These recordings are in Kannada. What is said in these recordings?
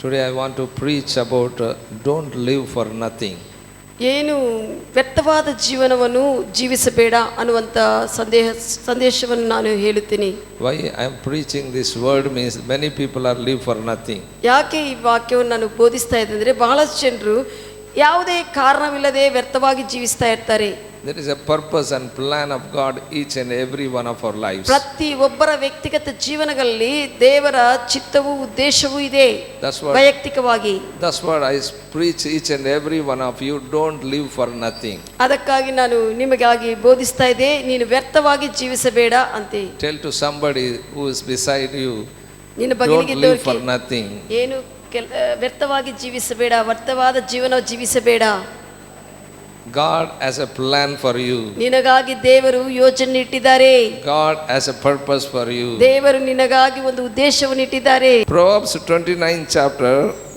Today I want to preach about don't live for nothing. ಏನು ವ್ಯರ್ಥವಾದ ಜೀವನವನ್ನು ಜೀವಿಸಬೇಡ ಅನ್ನುವಂಥ ಸಂದೇಶವನ್ನು ನಾನು ಹೇಳುತ್ತೀನಿ. Why I am preaching this word means many people are live for nothing. ಯಾಕೆ ಈ ವಾಕ್ಯವನ್ನು ನಾನು ಬೋಧಿಸ್ತಾ ಇದ್ದೆ ಅಂದರೆ ಬಹಳಷ್ಟು ಜನರು ಯಾವುದೇ ಕಾರಣವಿಲ್ಲದೆ ವ್ಯರ್ಥವಾಗಿ ಜೀವಿಸ್ತಾ ಇರ್ತಾರೆ. There is a purpose and plan of God each and every one of our lives. ಪ್ರತಿ ಒಬ್ಬರ ವ್ಯಕ್ತಿಗತ ಜೀವನಗಳಲ್ಲಿ ದೇವರ ಚಿತ್ತವೂ ಉದ್ದೇಶವೂ ಇದೆ. ವೈಯಕ್ತಿಕವಾಗಿ That's what I preach each and every one of you, don't live for nothing. ಅದಕ್ಕಾಗಿ ನಾನು ನಿಮಗಾಗಿ ಬೋಧಿಸ್ತಾ ಇದ್ದೆ, ನೀನು ವ್ಯರ್ಥವಾಗಿ ಜೀವಿಸಬೇಡ ಅಂತ. Tell to somebody who is beside you, ನಿನ್ನ don't live for ಬಗೆಗಿದ್ದವರಿಗೆ nothing. ಏನು ವ್ಯರ್ಥವಾಗಿ ಜೀವಿಸಬೇಡ, ವ್ಯರ್ಥವಾದ ಜೀವನ ಜೀವಿಸಬೇಡ. God has a plan for you. ನಿನಗಾಗಿ ದೇವರು ಯೋಜನೆ ಇಟ್ಟಿದ್ದಾರೆ. God has a purpose for you. ದೇವರು ನಿನಗಾಗಿ ಒಂದು ಉದ್ದೇಶವನ್ನು ಇಟ್ಟಿದ್ದಾರೆ. Proverbs 29 chapter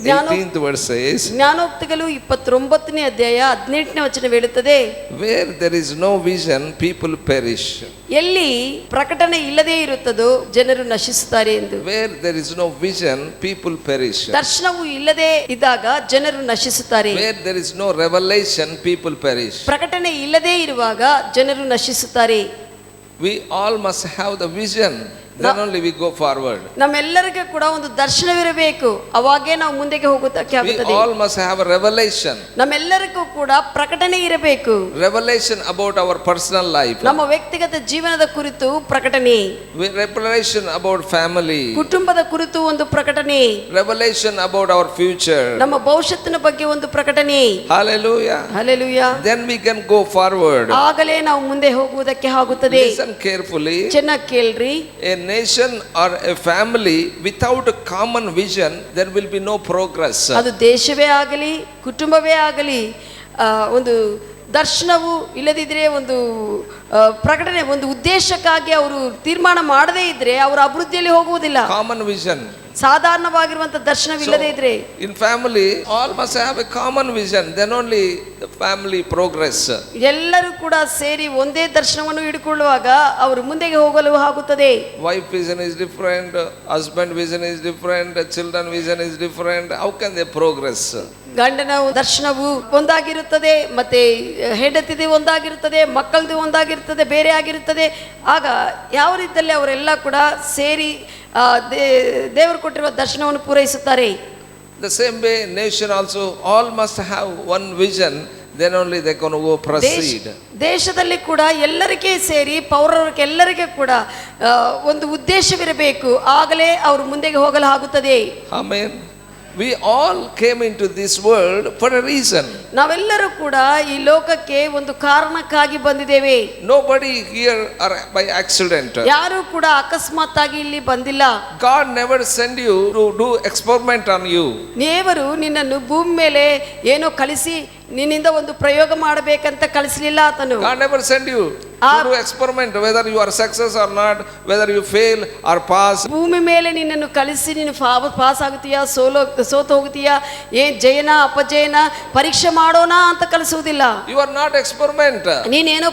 18th verse says, ಜ್ಞಾನೋಕ್ತಿಗಳು 29ನೇ ಅಧ್ಯಾಯ 18ನೇ ವಚನ ಹೇಳುತ್ತದೆ, where there is no vision people perish. ಎಲ್ಲಿ ಪ್ರಕಟಣೆ ಇಲ್ಲದೆ ಇರುತ್ತದೋ ಜನರು ನಶಿಸುತ್ತಾರೆ ಎಂದು. Where there is no vision people perish. ದರ್ಶನವು ಇಲ್ಲದೆ ಇದ್ದಾಗ ಜನರು ನಶಿಸುತ್ತಾರೆ. Where there is no revelation people perish. ಪ್ರಕಟಣೆ ಇಲ್ಲದೆ ಇರುವಾಗ ಜನರು ನಶಿಸುತ್ತಾರೆ. We all must have the vision, then only we go forward. ನಮ್ಮೆಲ್ಲರಿಗೂ ಕೂಡ ಒಂದು ದರ್ಶನವಿರಬೇಕು, ಅವಾಗೇ ನಾವು ಮುಂದಕ್ಕೆ ಹೋಗೋದಕ್ಕೆ We ಆಗುತ್ತದೆ. all must have a revelation. ನಮ್ಮೆಲ್ಲರಿಗೂ ಕೂಡ ಪ್ರಕಟಣೆ ಇರಬೇಕು. Revelation about our personal life. ನಮ್ಮ ವ್ಯಕ್ತಿಗತ ಜೀವನದ ಕುರಿತು ಪ್ರಕಟಣೆ. Revelation about family. ಕುಟುಂಬದ ಕುರಿತು ಒಂದು ಪ್ರಕಟಣೆ. Revelation about our future. ನಮ್ಮ ಭವಿಷ್ಯತ್ತಿನ ಬಗ್ಗೆ ಒಂದು ಪ್ರಕಟಣೆ. Hallelujah. Hallelujah. Then we can go forward. ಆಗಲೇ ನಾವು ಮುಂದೆ ಹೋಗುವುದಕ್ಕೆ ಆಗುತ್ತದೆ. Listen carefully. ಚೆನ್ನಾಗಿ ಕೇಳ್ರಿ. A nation or a family without a common vision, there will be no progress. ಅದು ದೇಶವೇ ಆಗಲಿ ಕುಟುಂಬವೇ ಆಗಲಿ ಒಂದು ದರ್ಶನವು ಇಲ್ಲದಿದ್ರೆ, ಒಂದು ಪ್ರಕಟಣೆ, ಒಂದು ಉದ್ದೇಶಕ್ಕಾಗಿ ಅವರು ತೀರ್ಮಾನ ಮಾಡದೇ ಇದ್ರೆ ಅವರ ಅಭಿವೃದ್ಧಿಯಲ್ಲಿ ಹೋಗುವುದಿಲ್ಲ. Common vision. ಸಾಧಾರಣವಾಗಿರುವಂತ ದರ್ಶನವಿಲ್ಲದೆ ಇದ್ರೆ, in family all must have a common vision, then only the family progress. ಎಲ್ಲರೂ ಕೂಡ ಸೇರಿ ಒಂದೇ ದರ್ಶನವನ್ನು ಹಿಡಿಕೊಳ್ಳುವಾಗ ಅವರು ಮುಂದೆಗೆ ಹೋಗಲು ಆಗುತ್ತದೆ. Wife vision is different, husband vision is different, children vision is different. How can they progress? ಗಂಡನ ದರ್ಶನವು ಒಂದಾಗಿರುತ್ತದೆ, ಮತ್ತೆ ಹೆಂಡತಿದೆ ಒಂದಾಗಿರುತ್ತದೆ, ಮಕ್ಕಳದು ಒಂದಾಗಿರುತ್ತದೆ, ಬೇರೆ ಆಗಿರುತ್ತದೆ. ಆಗ ಯಾವ ರೀತಿಯಲ್ಲಿ ಅವರೆಲ್ಲ ಕೂಡ ಸೇರಿ ದೇವರು ಕೊಟ್ಟಿರುವ ದರ್ಶನವನ್ನು ಪೂರೈಸುತ್ತಾರೆ. The same way nation also all must have one vision, then only they can go proceed. ದೇಶದಲ್ಲಿ ಕೂಡ ಎಲ್ಲರಿಗೆ ಸೇರಿ ಪೌರರಿಗೆಲ್ಲರಿಗೆ ಕೂಡ ಒಂದು ಉದ್ದೇಶವಿರಬೇಕು, ಆಗಲೇ ಅವರು ಮುಂದೆಗೆ ಹೋಗಲು ಆಗುತ್ತದೆ. Amen. We all came into this world for a reason. ನಾವೆಲ್ಲರೂ ಕೂಡ ಈ ಲೋಕಕ್ಕೆ ಒಂದು ಕಾರಣಕ್ಕಾಗಿ ಬಂದಿದ್ದೇವೆ. Nobody here are by accident. ಯಾರು ಕೂಡ ಅಕಸ್ಮಾತ್ ಆಗಿ ಇಲ್ಲಿ ಬಂದಿಲ್ಲ. God never send you to do experiment on you. ದೇವರು ನಿನ್ನನ್ನು ಭೂಮಿ ಮೇಲೆ ಏನೋ ಕಳಿಸಿ ನಿನ್ನಿಂದ ಒಂದು ಪ್ರಯೋಗ ಮಾಡಬೇಕಂತ ಕಳಿಸಲಿಲ್ಲ ಆತನು. God never send you to do experiment whether you are success or not, whether you fail or pass. ಭೂಮಿ ಮೇಲೆ ನಿನ್ನನ್ನು ಕಳಿಸಿ ನೀನು ಪಾಸ್ ಆಗುತ್ತೀಯಾ ಸೋತು ಹೋಗುತ್ತೀಯಾ, ಜಯನ ಅಪಜಯನ ಪರೀಕ್ಷೆ ಮಾಡೋಣ ಅಂತ ಕಳಿಸುವುದಿಲ್ಲ. You are not experiment. ನೀನೇನೋ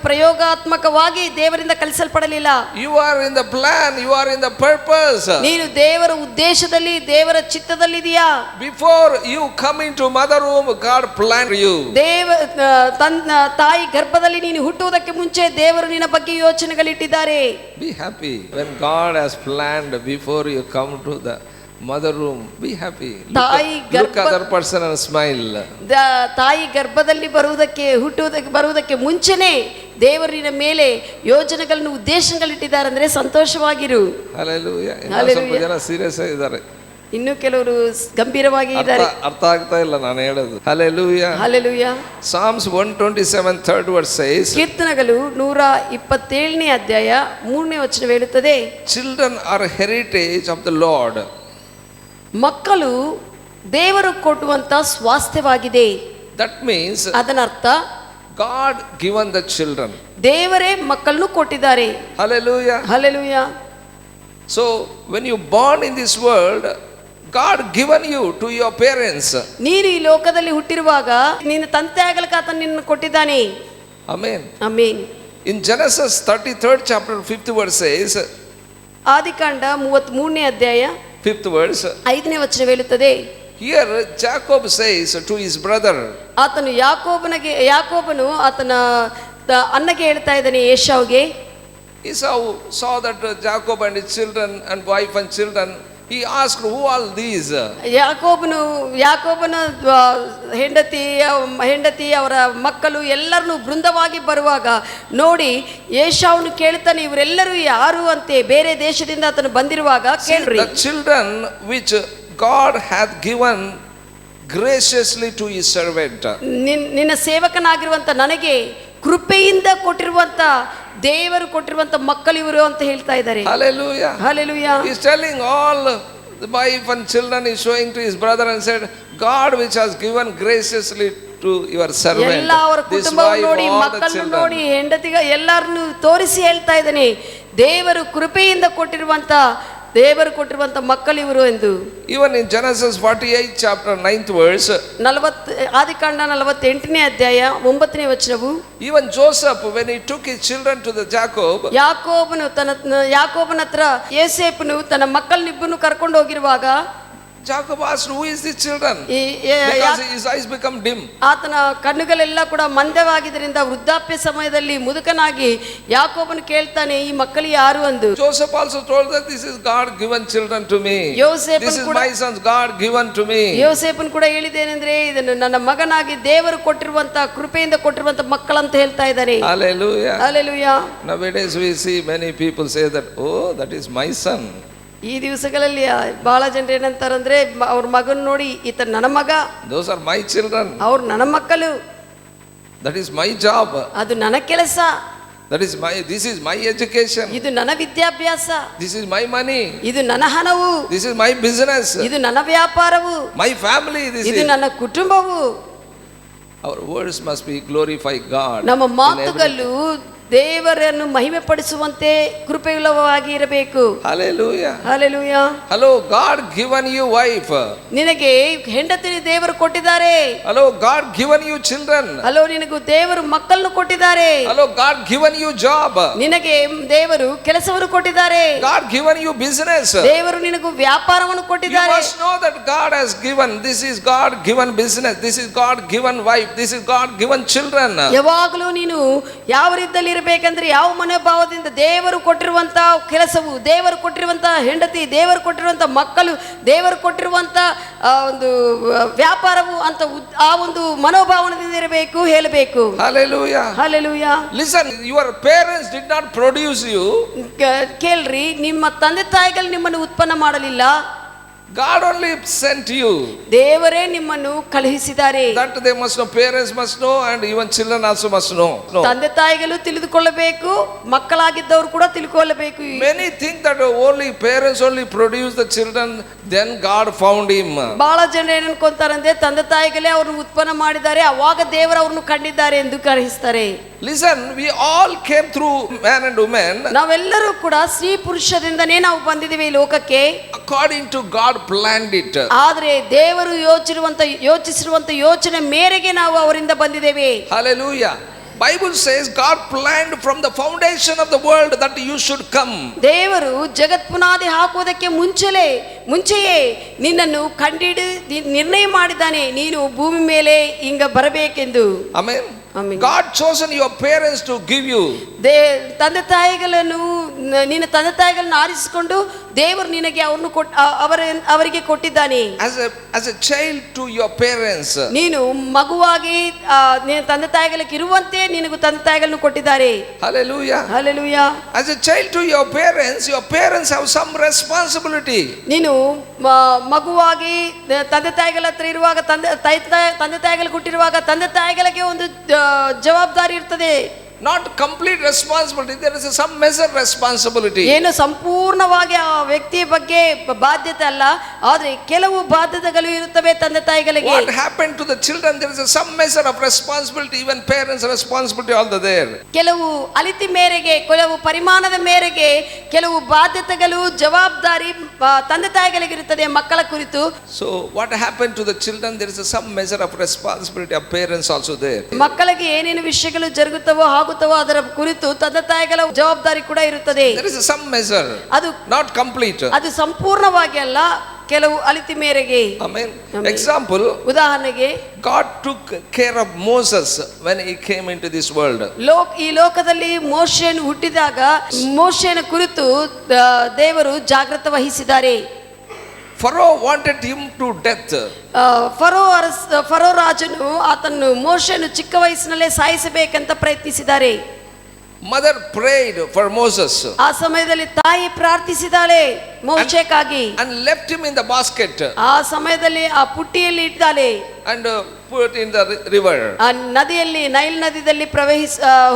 ಪ್ರಯೋಗಾತ್ಮಕವಾಗಿ ದೇವರಿಂದ ಕಳಿಸಲ್ಪಡಲಿಲ್ಲ. You are in the plan, you are in the purpose. ನೀನು ದೇವರ ಉದ್ದೇಶದಲ್ಲಿ, ದೇವರ ಚಿತ್ತದಲ್ಲಿದೆಯಾ. Before you come into mother womb, God planned you. ತಾಯಿ ಗರ್ಭದಲ್ಲಿ ನೀನು ಹುಟ್ಟುವುದಕ್ಕೆ ಮುಂಚೆ ದೇವರು ನಿನ್ನ ಬಗ್ಗೆ ಯೋಚನೆಗಳಿಟ್ಟಿದ್ದಾರೆ. Be happy when God has planned before you come to the mother room. Be happy. Look other person and smile. ತಾಯಿ ಗರ್ಭದಲ್ಲಿ ಬರುವುದಕ್ಕೆ ಮುಂಚೆನೆ ದೇವರು ನಿನ್ನ ಮೇಲೆ ಯೋಜನೆಗಳನ್ನು ಉದ್ದೇಶಗಳಿಟ್ಟಿದ್ದಾರೆ ಅಂದ್ರೆ ಸಂತೋಷವಾಗಿರು. Hallelujah. ಸ್ವಲ್ಪ ಜನ ಸೀರಿಯಸ್ ಆಗಿದ್ದಾರೆ, ಇನ್ನು ಕೆಲವರು ಗಂಭೀರವಾಗಿ ಇದ್ದಾರೆ. ಅರ್ಥ ಆಗ್ತಾ ಇಲ್ಲ ನಾನು ಹೇಳೋದು. Hallelujah. Hallelujah. Psalms 127 3rd verse says, ಕೀರ್ತನೆಗಳು 127ನೇ ಅಧ್ಯಾಯ 3ನೇ ವಚನ ಹೇಳುತ್ತದೆ, children are heritage of the Lord. ಮಕ್ಕಳು ದೇವರು ಕೊಡುವಂತ ಸ್ವಾಸ್ಥ್ಯವಾಗಿದೆ. That means ಅದನ್ನರ್ಥ God given the children. ದೇವರೇ ಮಕ್ಕಳನ್ನು ಕೊಟ್ಟಿದ್ದಾರೆ. Hallelujah. Hallelujah. So when you born in this world, God given you to your parents. ನೀನು ಈ ಲೋಕದಲ್ಲಿ ಹುಟ್ಟಿರುವಾಗ ನಿನ್ನ ತಂದೆ ಆಗಲಿಕ್ಕೆ ಆತನು ನಿನ್ನನ್ನು ಕೊಟ್ಟಿದ್ದಾನೆ. Amen. Amen. In Genesis 33rd chapter 5th verse says, ಆದಿಕಾಂಡ 33ನೇ ಅಧ್ಯಾಯ 5th verse. 5ನೇ ವಚನ ಹೇಳುತ್ತದೆ, Here Jacob says to his brother, ಆತನು ಯಾಕೋಬನು ಆತನ ಅಣ್ಣಗೆ ಹೇಳ್ತಾ ಇದ್ದಾನೆ, ಏಸಾವ್ಗೆ. Esau saw that Jacob and his children and wife and children. He asked, who all these? ಯಾಕೋಬನ ಹೆಂಡತಿ ಅವರ ಮಕ್ಕಳು ಎಲ್ಲರನ್ನು ಬೃಂದವಾಗಿ ಬರುವಾಗ ನೋಡಿ ಏಸಾವನು ಕೇಳ್ತಾನೆ, ಇವರೆಲ್ಲರೂ ಯಾರು ಅಂತೆ, ಬೇರೆ ದೇಶದಿಂದ ಆತನು ಬಂದಿರುವಾಗ ಕೇಳ್ರಿ. The children which God hath given graciously to his servant. ನಿನ್ನ ಸೇವಕನಾಗಿರುವಂತ ನನಗೆ ಕೃಪೆಯಿಂದ ಕೊಟ್ಟಿರುವಂತ ದೇವರು ಕೊಟ್ಟಿರುವಂತ ಮಕ್ಕಳು ಇವರು ಅಂತ ಹೇಳ್ತಾ ಇದ್ದಾರೆ. Hallelujah. Hallelujah. He is telling all the wife and children, is showing to his brother and said, God which has given graciously to your servant. ಎಲ್ಲ ಅವರ ಕುಟುಂಬವನ್ನು ನೋಡಿ, ಮಕ್ಕಳನ್ನು ನೋಡಿ, ಹೆಂಡತಿಗ ಎಲ್ಲರನ್ನು ತೋರಿಸಿ ಹೇಳ್ತಾ ಇದ್ದಾನೆ, ದೇವರು ಕೃಪೆಯಿಂದ ಕೊಟ್ಟಿರುವಂತ ಮಕ್ಕಳು ಇವರು ಎಂದು. Even in Genesis 48 chapter 9th verse, ಆದಿಕಾಂಡ 48ನೇ ಅಧ್ಯಾಯ 9ನೇ ವಚನವು, even Joseph when he took his children to the Jacob, ಯಾಕೋಬನ ಹತ್ರ ಯೋಸೇಫನು ತನ್ನ ಮಕ್ಕಳನ್ನಿಬ್ಬರನ್ನು ಕರ್ಕೊಂಡು ಹೋಗಿರುವಾಗ Jacob asked, who is these children? Because his eyes become dim. ಆತನ ಕಣ್ಣುಗಳೆಲ್ಲ ಕೂಡ ಮಂದವಾಗಿದ್ದರಿಂದ ವೃದ್ಧಾಪ್ಯ ಸಮಯದಲ್ಲಿ ಮುದುಕನಾಗಿ ಯಾಕೋಬನು ಕೇಳ್ತಾನೆ, ಈ ಮಕ್ಕಳು ಯಾರು ಅಂದು. Joseph also told that this is God given children to me. This is my sons, God given to me. ಯೋಸೇಫನ್ ಕೂಡ ಹೇಳಿದ್ದೇನೆಂದ್ರೆ, ಇದನ್ನು ನನ್ನ ಮಗನಾಗಿ ದೇವರು ಕೊಟ್ಟಿರುವಂತ ಕೃಪೆಯಿಂದ ಕೊಟ್ಟಿರುವಂತ ಮಕ್ಕಳಂತ ಹೇಳ್ತಾ ಇದ್ದಾನೆ. Hallelujah. Hallelujah. Nowadays we see many people say that, oh, that is my son. ಈ ದಿವಸಗಳಲ್ಲಿ ಬಹಳ ಜನರು ಏನಂತಾರಂದ್ರೆ, ಅವ್ರ ಮಗನ್ ನೋಡಿ, ಈತ ನನ್ನ ಮಗ, those are my children, ಅವ್ರು ನನ್ನ ಮಕ್ಕಳು, that is my job, ಅದು ನನ್ನ ಕೆಲಸ, this is my education, ಇದು ನನ್ನ ವಿದ್ಯಾಭ್ಯಾಸ, this is my money, ಇದು ನನ್ನ ಹಣವು, this is my business, ಇದು ನನ್ನ ವ್ಯಾಪಾರವು, my family, ಇದು ನನ್ನ ಕುಟುಂಬವು. Our words must be glorify God. ನಮ್ಮ ಮಾತುಗಳು ದೇವರನ್ನು ಮಹಿಮೆ ಪಡಿಸುವಂತೆ ಕೃಪೆಯುಳ್ಳವಾಗಿ ಇರಬೇಕು. Hallelujah. Hallelujah. Hello, God given you wife. ನಿನಗೆ ಹೆಂಡತಿ ದೇವರು ಕೊಟ್ಟಿದ್ದಾರೆ. Hello, God given you children. Hello, ನಿನಗೂ ದೇವರು ಮಕ್ಕಳನ್ನು ಕೊಟ್ಟಿದ್ದಾರೆ. Hello, God given you job. ನಿನಗೆ ದೇವರು ಕೆಲಸವನ್ನು ಕೊಟ್ಟಿದ್ದಾರೆ. God given you business. ದೇವರು ನಿನಗೂ ವ್ಯಾಪಾರವನ್ನು ಕೊಟ್ಟಿದ್ದಾರೆ. You must know that God has given. This is God given business. This is God given wife. This is God given children. ಯಾವಾಗಲೂ ನೀನು ಯಾವ ರೀತಿಯಲ್ಲಿ ಇರಬೇಕಂದ್ರೆ, ಯಾವ ಮನೋಭಾವದಿಂದ ದೇವರು ಕೊಟ್ಟಿರುವಂತ ಕೆಲಸವು, ದೇವರು ಕೊಟ್ಟಿರುವಂತ ಹೆಂಡತಿ, ದೇವರು ಕೊಟ್ಟಿರುವಂತ ಮಕ್ಕಳು, ದೇವರು ಕೊಟ್ಟಿರುವಂತ ಒಂದು ವ್ಯಾಪಾರವು ಅಂತ ಆ ಒಂದು ಮನೋಭಾವನೆಯಿಂದ ಇರಬೇಕು, ಹೇಳಬೇಕು. Hallelujah. Hallelujah. Listen, your parents did not produce you. ಕೇಳ್ರಿ, ನಿಮ್ಮ ತಂದೆ ತಾಯಿಗಳು ನಿಮ್ಮನ್ನು ಉತ್ಪನ್ನ ಮಾಡಲಿಲ್ಲ. God only sent you. ದೇವರೇ ನಿಮ್ಮನ್ನು ಕಳುಹಿಸಿದ್ದಾರೆ. That they must know, parents must know, and even children also must know. ತಂದೆ ತಾಯಿಗಳು ತಿಳಿದುಕೊಳ್ಳಬೇಕು, ಮಕ್ಕಳಾಗಿದ್ದವರು ಕೂಡ ತಿಳ್ಕೊಳ್ಳಬೇಕು. Many think that only parents only produce the children, then God found him. ಬಹಳ ಜನ ಏನು ಅನ್ಕೊಂತಾರಂದ್ರೆ, ತಂದೆ ತಾಯಿಗಳೇ ಅವ್ರನ್ನು ಉತ್ಪನ್ನ ಮಾಡಿದ್ದಾರೆ, ಅವಾಗ ದೇವರು ಅವ್ರನ್ನು ಕಂಡಿದ್ದಾರೆ ಎಂದು ಗ್ರಹಿಸ್ತಾರೆ. Listen, we all came through man and woman. ನಾವೆಲ್ಲರೂ ಕೂಡ ಸ್ತ್ರೀ ಪುರುಷರಿಂದನೇ ನಾವು ಬಂದಿದ್ದೀವಿ ಈ ಲೋಕಕ್ಕೆ. According to God planned it. ಆದರೆ ದೇವರು ಯೋಚಿಸಿರುವಂತ ಯೋಚನೆ ಮೇರೆಗೆ ನಾವು ಅವರಿಂದ ಬಂದಿದ್ದೇವೆ. Hallelujah. Bible says God planned from the foundation of the world that you should come. ದೇವರು ಜಗತ್ ಪುನಾದಿ ಹಾಕುವುದಕ್ಕೆ ಮುಂಚೆಯೇ ನಿನ್ನನ್ನು ಕಂಡಿಡಿ ನಿರ್ಣಯ ಮಾಡಿದ್ದಾನೆ, ನೀನು ಭೂಮಿ ಮೇಲೆ ಹಿಂಗ ಬರಬೇಕೆಂದು. Amen. God chosen your parents to give you. ತಂದೆ ತಾಯಿಗಳನ್ನು, ನಿನ್ನ ತಂದೆ ತಾಯಿಗಳನ್ನು ಆರಿಸಿಕೊಂಡು ದೇವರು ನಿನಗೆ ಅವರಿಗೆ ಕೊಟ್ಟಿದ್ದಾನೆ. As a child to your parents. ನೀನು ಮಗುವಾಗಿ ತಂದೆ ತಾಯಿಗಳಿಗೆ ಇರುವಂತೆ ನಿನಗೂ ತಂದೆ ತಾಯಿಗಳನ್ನು ಕೊಟ್ಟಿದ್ದಾರೆ. Hallelujah. Hallelujah. As a child to your parents have some responsibility. ನೀನು ಮಗುವಾಗಿ ತಂದೆ ತಾಯಿಗಳ ಹತ್ರ ಇರುವಾಗ, ತಂದೆ ತಾಯಿಗಳು ಕೊಟ್ಟಿರುವಾಗ ತಂದೆ ತಾಯಿಗಳಿಗೆ ಒಂದು ಜವಾಬ್ದಾರಿ ಇರ್ತದೆ. Not complete responsibility, there is some measure responsibility. ಏನು ಸಂಪೂರ್ಣವಾಗಿ ಆ ವ್ಯಕ್ತಿಯ ಬಗ್ಗೆ ಬಾಧ್ಯತೆ ಅಲ್ಲ, ಆದರೆ ಕೆಲವು ಬಾಧ್ಯತೆಗಳು ಇರುತ್ತವೆ ತಂದೆ ತಾಯಿಗಳಿಗೆ. What happened to the children? There is some measure of responsibility, even parents' responsibility also there. ಕೆಲವು ಅಳತೆ ಮೇರೆಗೆ, ಕೆಲವು ಪರಿಮಾಣದ ಮೇರೆಗೆ ಕೆಲವು ಬಾಧ್ಯತೆಗಳು, ಜವಾಬ್ದಾರಿ ತಂದೆ ತಾಯಿಗಳಿಗೆ ಇರುತ್ತದೆ ಮಕ್ಕಳ ಕುರಿತು. So what happened to the children? There is some measure of responsibility of parents also there. ಮಕ್ಕಳಿಗೆ ಏನೇನು ವಿಷಯಗಳು ಜರುಗುತ್ತವೋ ಆಗುತ್ತವೋ ಅದರ ಕುರಿತು ತಂದೆ ತಾಯಿಗಳ ಜವಾಬ್ದಾರಿ ಕೂಡ ಇರುತ್ತದೆ. There is some measure, ಅದು not complete. ಅದು ಸಂಪೂರ್ಣವಾಗಿ ಅಲ್ಲ, ಕೆಲವು ಅಳತೆ ಮೇರೆಗೆ. Amen. Example, ಉದಾಹರಣೆಗೆ God took care of Moses when he came into this world. ಈ ಲೋಕದಲ್ಲಿ ಮೋಶೆಯನ್ನು ಹುಟ್ಟಿದಾಗ ಮೋಶೆನ ಕುರಿತು ದೇವರು ಜಾಗೃತ ವಹಿಸಿದ್ದಾರೆ. Pharaoh wanted him to death. Furrow ರಾಜನು ಆತನ್ನು ಮೋಶೆಯನ್ನು ಚಿಕ್ಕ ವಯಸ್ಸಿನಲ್ಲೇ ಸಾಯಿಸಬೇಕಂತ ಪ್ರಯತ್ನಿಸಿದ್ದಾರೆ. Mother prayed for Moses ಆ ಸಮಯದಲ್ಲಿ ತಾಯಿ ಪ್ರಾರ್ಥಿಸಿದಾಳೆ ಮೋಶೆಗಾಗಿ and left him in the basket ಆ ಸಮಯದಲ್ಲಿ ಆ ಪುಟ್ಟಿಯಲ್ಲಿ ಇದ್ದಾಳೆ and put in the river. ಆ ನದಿಯಲ್ಲಿ, ನೈಲ್ ನದಿಯಲ್ಲಿ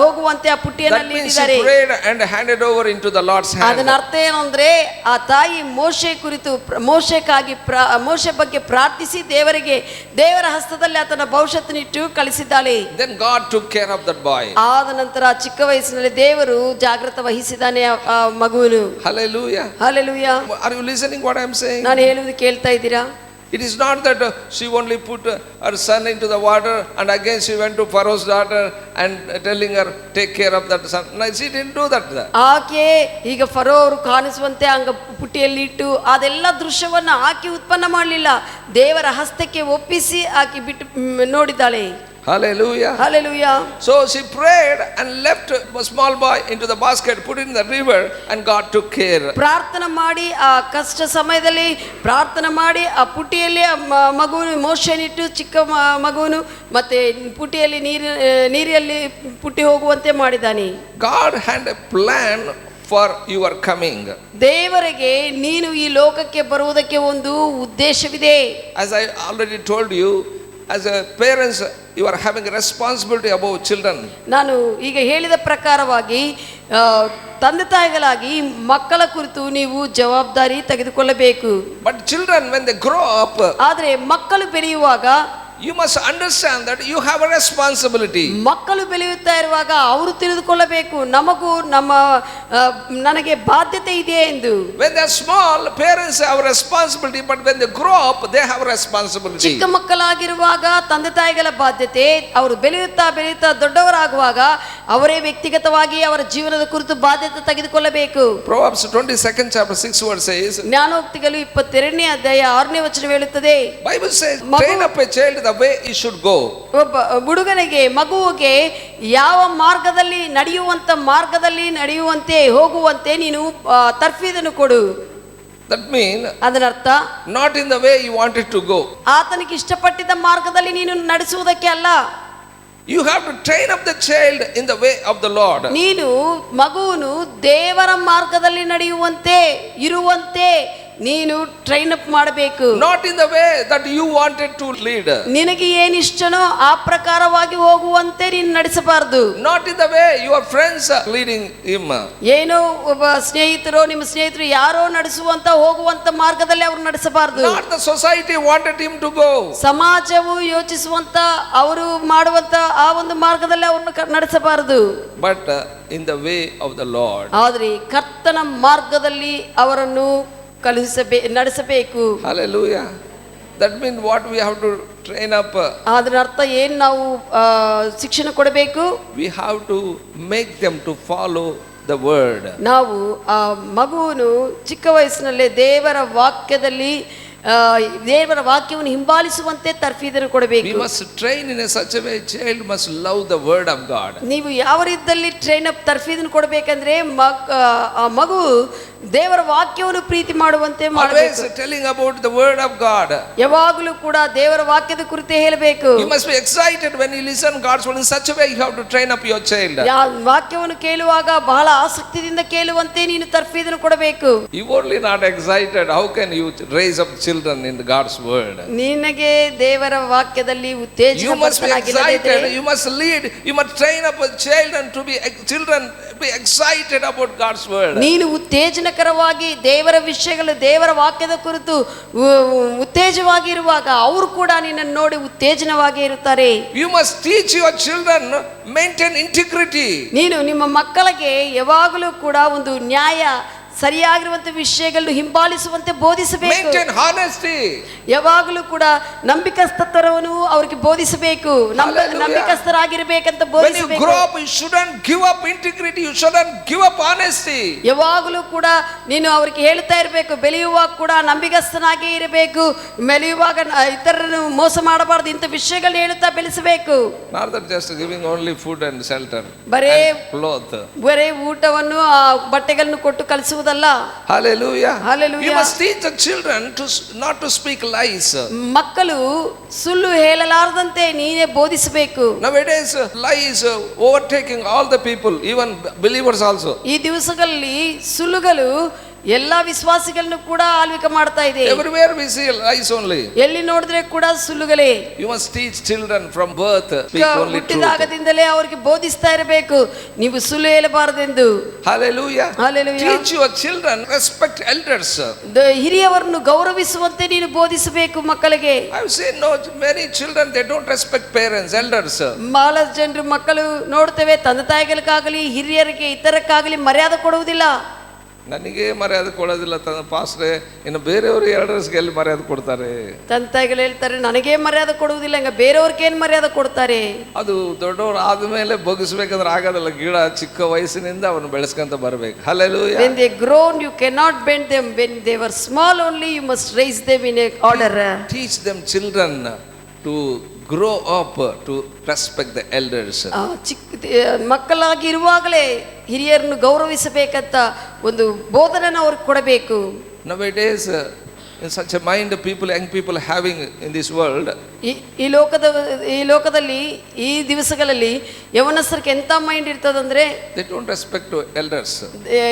ಹೋಗುವಂತೆ ಆ ಪುಟ್ಟಿಯಲ್ಲಿ ಇಟ್ಟಿದ್ದಾರೆ. That means she prayed and handed over into the Lord's hand. ಅದರ ಅರ್ಥ ಏನು ಅಂದ್ರೆ ಆ ತಾಯಿ ಮೋಶೆ ಕುರಿತು ಮೋಶೆಗಾಗಿ ಮೋಶೆ ಬಗ್ಗೆ ಪ್ರಾರ್ಥಿಸಿ ದೇವರ ಹಸ್ತದಲ್ಲಿ ಆತನ ಭವಿಷ್ಯತ್ತನ್ನಿಟ್ಟು ಕಳಿಸಿದ್ದಾಳೆ. Then God took care of that boy. ಆದ ನಂತರ ಚಿಕ್ಕ ವಯಸ್ಸಿನಲ್ಲಿ ದೇವರು ಜಾಗೃತ ವಹಿಸಿದ್ದಾನೆ ಆ ಮಗುವನ್ನು. Hallelujah. Hallelujah. Are you listening what I am saying? ನಾನು ಹೇಳುವುದು ಕೇಳ್ತಾ ಇದ್ದೀರಾ? It is not that she only put her son into the water and again she went to Pharaoh's daughter and telling her take care of that son. No, she didn't do that. ಆಕೆ ಈಗ ಫರೋ ಅವರು ಕಾಣಿಸುವಂತೆ ಅಂಗ ಪುಟ್ಟಿಯಲ್ಲಿ ಇಟ್ಟು ಅದೆಲ್ಲ ದೃಶ್ಯವನ್ನು ಆಕೆ ಉತ್ಪನ್ನ ಮಾಡಲಿಲ್ಲ, ದೇವರ ಹಸ್ತಕ್ಕೆ ಒಪ್ಪಿಸಿ ಆಕೆ ಬಿಟ್ಟು ನೋಡಿದ್ದಾಳೆ. Hallelujah. Hallelujah. So she prayed and left a small boy into the basket, put it in the river, and God took care. ಪ್ರಾರ್ಥನೆ ಮಾಡಿ ಆ ಕಷ್ಟ ಸಮಯದಲ್ಲಿ ಪ್ರಾರ್ಥನೆ ಮಾಡಿ ಆ ಪುಟ್ಟಿಯಲ್ಲಿ ಮಗುವನ್ನು ಮೋಶೆನಿಟ್ಟು ಚಿಕ್ಕ ಮಗುವನ್ನು ಮತ್ತೆ ಪುಟ್ಟಿಯಲ್ಲಿ ನೀರಲ್ಲಿ ಪುಟ್ಟಿ ಹೋಗುವಂತೆ ಮಾಡಿದ್ದಾನೆ. God had a plan for your coming. ದೇವರಿಗೆ ನೀನು ಈ ಲೋಕಕ್ಕೆ ಬರುವುದಕ್ಕೆ ಒಂದು ಉದ್ದೇಶವಿದೆ. As I already told you, as a parents you are having a responsibility about children. ನಾನು ಈಗ ಹೇಳಿದ ಪ್ರಕಾರವಾಗಿ ತಂದೆ ತಾಯಿಗಳಾಗಿ ಮಕ್ಕಳ ಕುರಿತು ನೀವು ಜವಾಬ್ದಾರಿ ತೆಗೆದುಕೊಳ್ಳಬೇಕು. But children when they grow up, ಆದರೆ ಮಕ್ಕಳು ಬೆಳೆಯುವಾಗ you must understand that you have a responsibility. ಮಕ್ಕಳು ಬೆಳೆಯುತ್ತಾ ಇರುವಾಗ ಅವರು ತಿಳಿದುಕೊಳ್ಳಬೇಕು ನನಗೆ ಬಾಧ್ಯತೆ ಇದೆ ಎಂದು. When they are small, parents have a responsibility, but when they grow up they have a responsibility. ಚಿಕ್ಕ ಮಕ್ಕಳಾಗಿರುವಾಗ ತಂದೆ ತಾಯಿಗಳ ಬಾಧ್ಯತೆ, ಅವರು ಬೆಳೆಯುತ್ತಾ ದೊಡ್ಡವರಾಗುವಾಗ ಅವರೇ ವ್ಯಕ್ತಿಗತವಾಗಿ ಅವರ ಜೀವನದ ಕುರಿತು ಬಾಧ್ಯತೆ ತೆಗೆದುಕೊಳ್ಳಬೇಕು. Proverbs 22nd chapter 6 verse says, ಜ್ಞಾನೋಕ್ತಿಗಳು 22ನೇ ಅಧ್ಯಾಯ 6ನೇ ವಚನ ಹೇಳುತ್ತದೆ, Bible says train up a child the way he should go. ಒಬ್ಬ ಹುಡುಗನಿಗೆ ಮಗುವಿಗೆ ಯಾವ ಮಾರ್ಗದಲ್ಲಿ ನಡೆಯುವಂತೆ ಹೋಗುವಂತೆ ನೀನು ತರ್ಫೀದನ್ನು ಕೊಡು. That means ಅದರರ್ಥ not in the way you wanted to go. ಆತನಿಗೆ ಇಷ್ಟಪಟ್ಟಿದ್ದ ಮಾರ್ಗದಲ್ಲಿ ನೀನು ನಡೆಸುವುದಕ್ಕೆ ಅಲ್ಲ. You have to train up the child in the way of the Lord. ನೀನು ಮಗುವನ್ನು ದೇವರ ಮಾರ್ಗದಲ್ಲಿ ನಡೆಯುವಂತೆ ಇರುವಂತೆ ನೀನು ಟ್ರೈನ್ ಅಪ್ ಮಾಡಬೇಕು. Not in the way that you wanted to lead. ನಿನಗೆ ಏನಿಷ್ಟನೋ ಆ ಪ್ರಕಾರವಾಗಿ ಹೋಗುವಂತೆ ನೀನು ನಡೆಸಬಾರದು. Not in the way your friends are leading him. ಏನೋ ಒಬ್ಬ ನಿಮ್ಮ ಸ್ನೇಹಿತರು ಯಾರೋ ನಡೆಸುವಂತ ಹೋಗುವಂತ ಮಾರ್ಗದಲ್ಲಿ ಅವರು ನಡೆಸಬಾರದು. Not the society wanted him to go. ಸಮಾಜವು ಯೋಚಿಸುವಂತ ಅವರು ಮಾಡುವಂತ ಆ ಒಂದು ಮಾರ್ಗದಲ್ಲಿ ಅವರನ್ನು ನಡೆಸಬಾರದು. But in the way of the Lord. ಆದರೆ ಕರ್ತನ ಮಾರ್ಗದಲ್ಲಿ ಅವರನ್ನು ನಡೆಸಬೇಕು. Hallelujah. That means what we have to train up. ಅದರ ಅರ್ಥ ಏನು ನಾವು ಶಿಕ್ಷಣ ಕೊಡಬೇಕು? We have to make them to follow the word. ನಾವು ಆ ಮಗುವನ್ನು ಚಿಕ್ಕ ವಯಸ್ಸಿನಲ್ಲೇ ದೇವರ ವಾಕ್ಯವನ್ನು ಹಿಂಬಾಲಿಸುವಂತೆ ತರ್ಫೀದನ್ನು ಕೊಡಬೇಕು. We must train in such a way child must love the word of God. ನೀವು ಯಾವ ರೀತಿಯಲ್ಲಿ ಟ್ರೈನ್ ಅಪ್ ತರ್ಫೀದನ್ನು ಕೊಡಬೇಕಂದ್ರೆ ಆ ಮಗು ದೇವರ ವಾಕ್ಯವನ್ನು ಪ್ರೀತಿ ಮಾಡುವಂತೆ ಮಾಡಬೇಕು. Always telling about the word of God. ಯಾವಾಗಲೂ ಕೂಡ ದೇವರ ವಾಕ್ಯದ ಕುರಿತು ಹೇಳಬೇಕು. You must be excited when you listen God's word. In such a way you have to train up your child. ವಾಕ್ಯವನ್ನು ಕೇಳುವಾಗ ಬಹಳ ಆಸಕ್ತಿಯಿಂದ ಕೇಳುವಂತೆ ನೀನು ತರ್ಫೀದನ್ನು ಕೊಡಬೇಕು. You only not excited, how can you raise up children in God's word? ನಿನಗೆ ದೇವರ ವಾಕ್ಯದಲ್ಲಿ ಉತ್ತೇಜನ you must be excited, you must lead, you must train up children to be excited about God's word. ನೀನು ಉತ್ತೇಜನಕರವಾಗಿ ದೇವರ ವಿಷಯಗಳು ದೇವರ ವಾಕ್ಯದ ಕುರಿತು ಉತ್ತೇಜವಾಗಿರುವಾಗ ಅವರು ಕೂಡ ನಿನ್ನನ್ನು ನೋಡಿ ಉತ್ತೇಜನವಾಗಿ ಇರುತ್ತಾರೆ. You must teach your children maintain integrity. ನೀನು ನಿಮ್ಮ ಮಕ್ಕಳಿಗೆ ಯಾವಾಗಲೂ ಕೂಡ ಒಂದು ನ್ಯಾಯ ಸರಿಯಾಗಿರುವಂತ ವಿಷಯಗಳನ್ನು ಹಿಂಬಾಲಿಸುವಂತೆ ಬೋಧಿಸಬೇಕು. Maintain honesty. ಯಾವಾಗಲೂ ಕೂಡ ನಂಬಿಕಸ್ಥತನವನ್ನು ಅವರಿಗೆ ಬೋಧಿಸಬೇಕು. Hallelujah. ನಂಬಿಕಸ್ಥರಾಗಿರ್ಬೇಕಂತ When you ಬೋಧಿಸಬೇಕು. grow up, you shouldn't give up integrity. You shouldn't give up honesty. ಯಾವಾಗಲೂ ಕೂಡ ನೀನು ಅವ್ರಿಗೆ ಹೇಳ್ತಾ ಇರಬೇಕು, ಬೆಳೆಯುವಾಗ ಕೂಡ ನಂಬಿಕಸ್ಥನಾಗಿ ಇರಬೇಕು, ಬೆಳೆಯುವಾಗ ಇತರರನ್ನು ಮೋಸ ಮಾಡಬಾರದು, ಇಂಥ ವಿಷಯಗಳನ್ನ ಹೇಳುತ್ತಾ ಬೆಳೆಸಬೇಕು. Not that just giving only food and shelter ಬರೇ and cloth. ಬರೇ ಊಟವನ್ನು ಬಟ್ಟೆಗಳನ್ನು ಕೊಟ್ಟು ಕಲಿಸುವುದಲ್ಲ. Hallelujah. Hallelujah. You must teach the children to not to speak lies. ಮಕ್ಕಳು ಸುಳ್ಳು ಹೇಳಲಾರದಂತೆ ನೀನೇ ಬೋಧಿಸಬೇಕು. Nowadays lies overtaking all the people, even believers also. ಈ ದಿವಸಗಳಲ್ಲಿ ಸುಳ್ಳುಗಳು ಎಲ್ಲಾ ವಿಶ್ವಾಸಿಗಳನ್ನು ಕೂಡ ಆಳ್ವಿಕೆ ಮಾಡ್ತಾ ಇದೆ. Everywhere we see lies only. ಎಲ್ಲಿ ನೋಡಿದ್ರೆ ಕೂಡ ಸುಳ್ಳುಗಳೇ. You must teach children from birth speak only truth. ಹುಟ್ಟಿದಾಗದಿಂದಲೇ ಅವರಿಗೆ ಬೋಧಿಸ್ತಾ ಇರಬೇಕು, ನೀವು ಸುಳ್ಳು ಹೇಳಬಾರದೆಂದು. Hallelujah. Hallelujah. Teach your children respect elders. ಹಿರಿಯವರನ್ನು ಗೌರವಿಸುವಂತೆ ನೀನು ಬೋಧಿಸಬೇಕು ಮಕ್ಕಳಿಗೆ. I have seen many children, they don't respect parents, elders. ಬಹಳಷ್ಟು ಜನರು ಮಕ್ಕಳು ನೋಡ್ತೇವೆ, ತಂದೆ ತಾಯಿಗಳಿಗಾಗಲಿ ಹಿರಿಯರಿಗೆ ಇತರಕ್ಕಾಗಲಿ ಮರ್ಯಾದೆ ಕೊಡುವುದಿಲ್ಲ. ನನಗೆ ಮರ್ಯಾದೆ ಕೊಡೋದಿಲ್ಲ ಪಾಸ್ಟ್ರೆ, ಇನ್ನು ಬೇರೆಯವರು ಎಲ್ಡರ್ಸ್ಗೆ ಎಲ್ಲಿ ಮರ್ಯಾದೆ ಕೊಡ್ತಾರೆ? ತಂದೆ ತಾಯಿಗಳು ಹೇಳ್ತಾರೆ, ನನಗೇ ಮರ್ಯಾದೆ ಕೊಡುವುದಿಲ್ಲ, ಹಂಗ ಬೇರೆಯವ್ರಿಗೆ ಏನ್ ಮರ್ಯಾದೆ ಕೊಡ್ತಾರೆ? ಅದು ದೊಡ್ಡವರು ಆದ್ಮೇಲೆ ಬೊಗಿಸ್ಬೇಕಂದ್ರೆ ಆಗೋದಿಲ್ಲ. ಗಿಡ ಚಿಕ್ಕ ವಯಸ್ಸಿನಿಂದ ಅವನು ಬೆಳೆಸ್ಕೊಂತ ಬರ್ಬೇಕು. Hallelujah. When they grown you cannot bend them. When they were small only you must raise them in a order. Teach them children to grow up to respect the elders. ಮಕ್ಕಳಾಗಿ ಇರುವಾಗಲೇ ಹಿರಿಯರನ್ನು ಗೌರವಿಸಬೇಕಂತ ಒಂದು ಬೋಧನೆಯನ್ನು ಅವ್ರಿಗೆ ಕೊಡಬೇಕು. Nowadays in such a mind people, young people having in this world, ಈ ಲೋಕದಲ್ಲಿ ಈ ದಿವಸಗಳಲ್ಲಿ ಯವನಸ್ಥರಿಗೆ ಎಂತ ಮೈಂಡ್ ಇರ್ತದಂದ್ರೆ, they don't respect elders.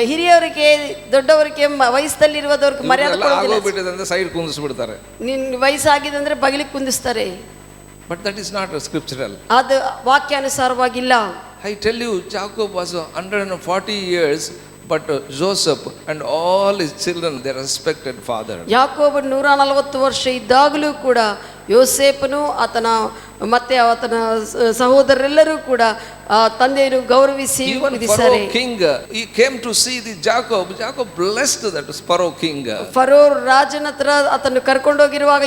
ಹಿರಿಯವರಿಗೆ ದೊಡ್ಡವರಿಗೆ ವಯಸ್ಸಲ್ಲಿರುವುದವ್ರಿಗೆ ಮರ್ಯಾದೆ ಆಗೋಗ್ಬಿಟ್ಟಿದೆ ಸೈಡ್ ಕುಂದಿಸ್ಬಿಡ್ತಾರೆ. ನಿನ್ ವಯಸ್ಸಾಗಿದಂದ್ರೆ ಬಗಲಿಗೆ ಕುಂದಿಸ್ತಾರೆ. But that is not scriptural. ಅದು ವಾಕ್ಯಾನುಸಾರವಾಗಿಲ್ಲ. I tell you, Jacob was 140 years, but Joseph and all his children, they respected father. ಯಾಕೋಬ 140 ವರ್ಷ ಇದ್ದಾಗಲೂ ಕೂಡ ಯೋಸೇಫನು ಮತ್ತೆ ಆತನ ಸಹೋದರರೆಲ್ಲರೂ ಕೂಡ ತಂದೆಯನ್ನು ಗೌರವಿಸಿ Pharaoh king, he came to see the Jacob blessed that Pharaoh king. Furrow ರಾಜನ ಹತ್ರ ಆತನ್ನು ಕರ್ಕೊಂಡೋಗಿರುವಾಗ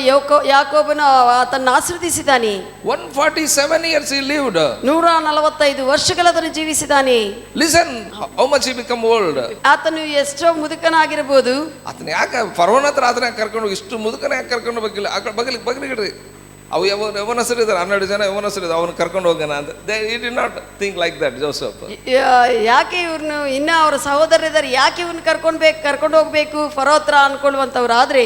ಯಾಕೋಬನು ಆತನ್ನು ಆಶೀರ್ವದಿಸಿದಾನೆ. 147 years he lived. 145 ವರ್ಷಗಳನ್ನು ಜೀವಿಸಿದಾನೆ. Listen how much he become old. ಆತನು ಎಷ್ಟೋ ಮುದುಕನಾಗಿರಬಹುದು. ಆತನ ಯಾಕೆ ಫರೋನ ಹತ್ರ ಆತನ ಕರ್ಕೊಂಡು ಇಷ್ಟು ಮುದುಕನ ಯಾಕೆ ಕರ್ಕೊಂಡು ಹೋಗಿಲ್ಲ? ಬಗಲಿಗಿಡ್ರಿ ಅವು ಯವನಸರಿದ್ದಾರೆ, 12 ಜನ ಯವನಸರಿದ್ದಾರೆ, ಅವನು ಕರ್ಕೊಂಡು ಹೋಗೋಣ ಅಂತ. He did not think like that, Joseph. ಯಾಕೆ ಇವ್ರನ್ನು ಇನ್ನ ಅವರ ಸಹೋದರರಿದ್ದಾರೆ, ಯಾಕೆ ಇವ್ರನ್ನ ಕರ್ಕೊಂಡು ಹೋಗ್ಬೇಕು ಫರೋ ಹತ್ರ ಅನ್ಕೊಳ್ಳುವಂಥವ್ರು. ಆದ್ರೆ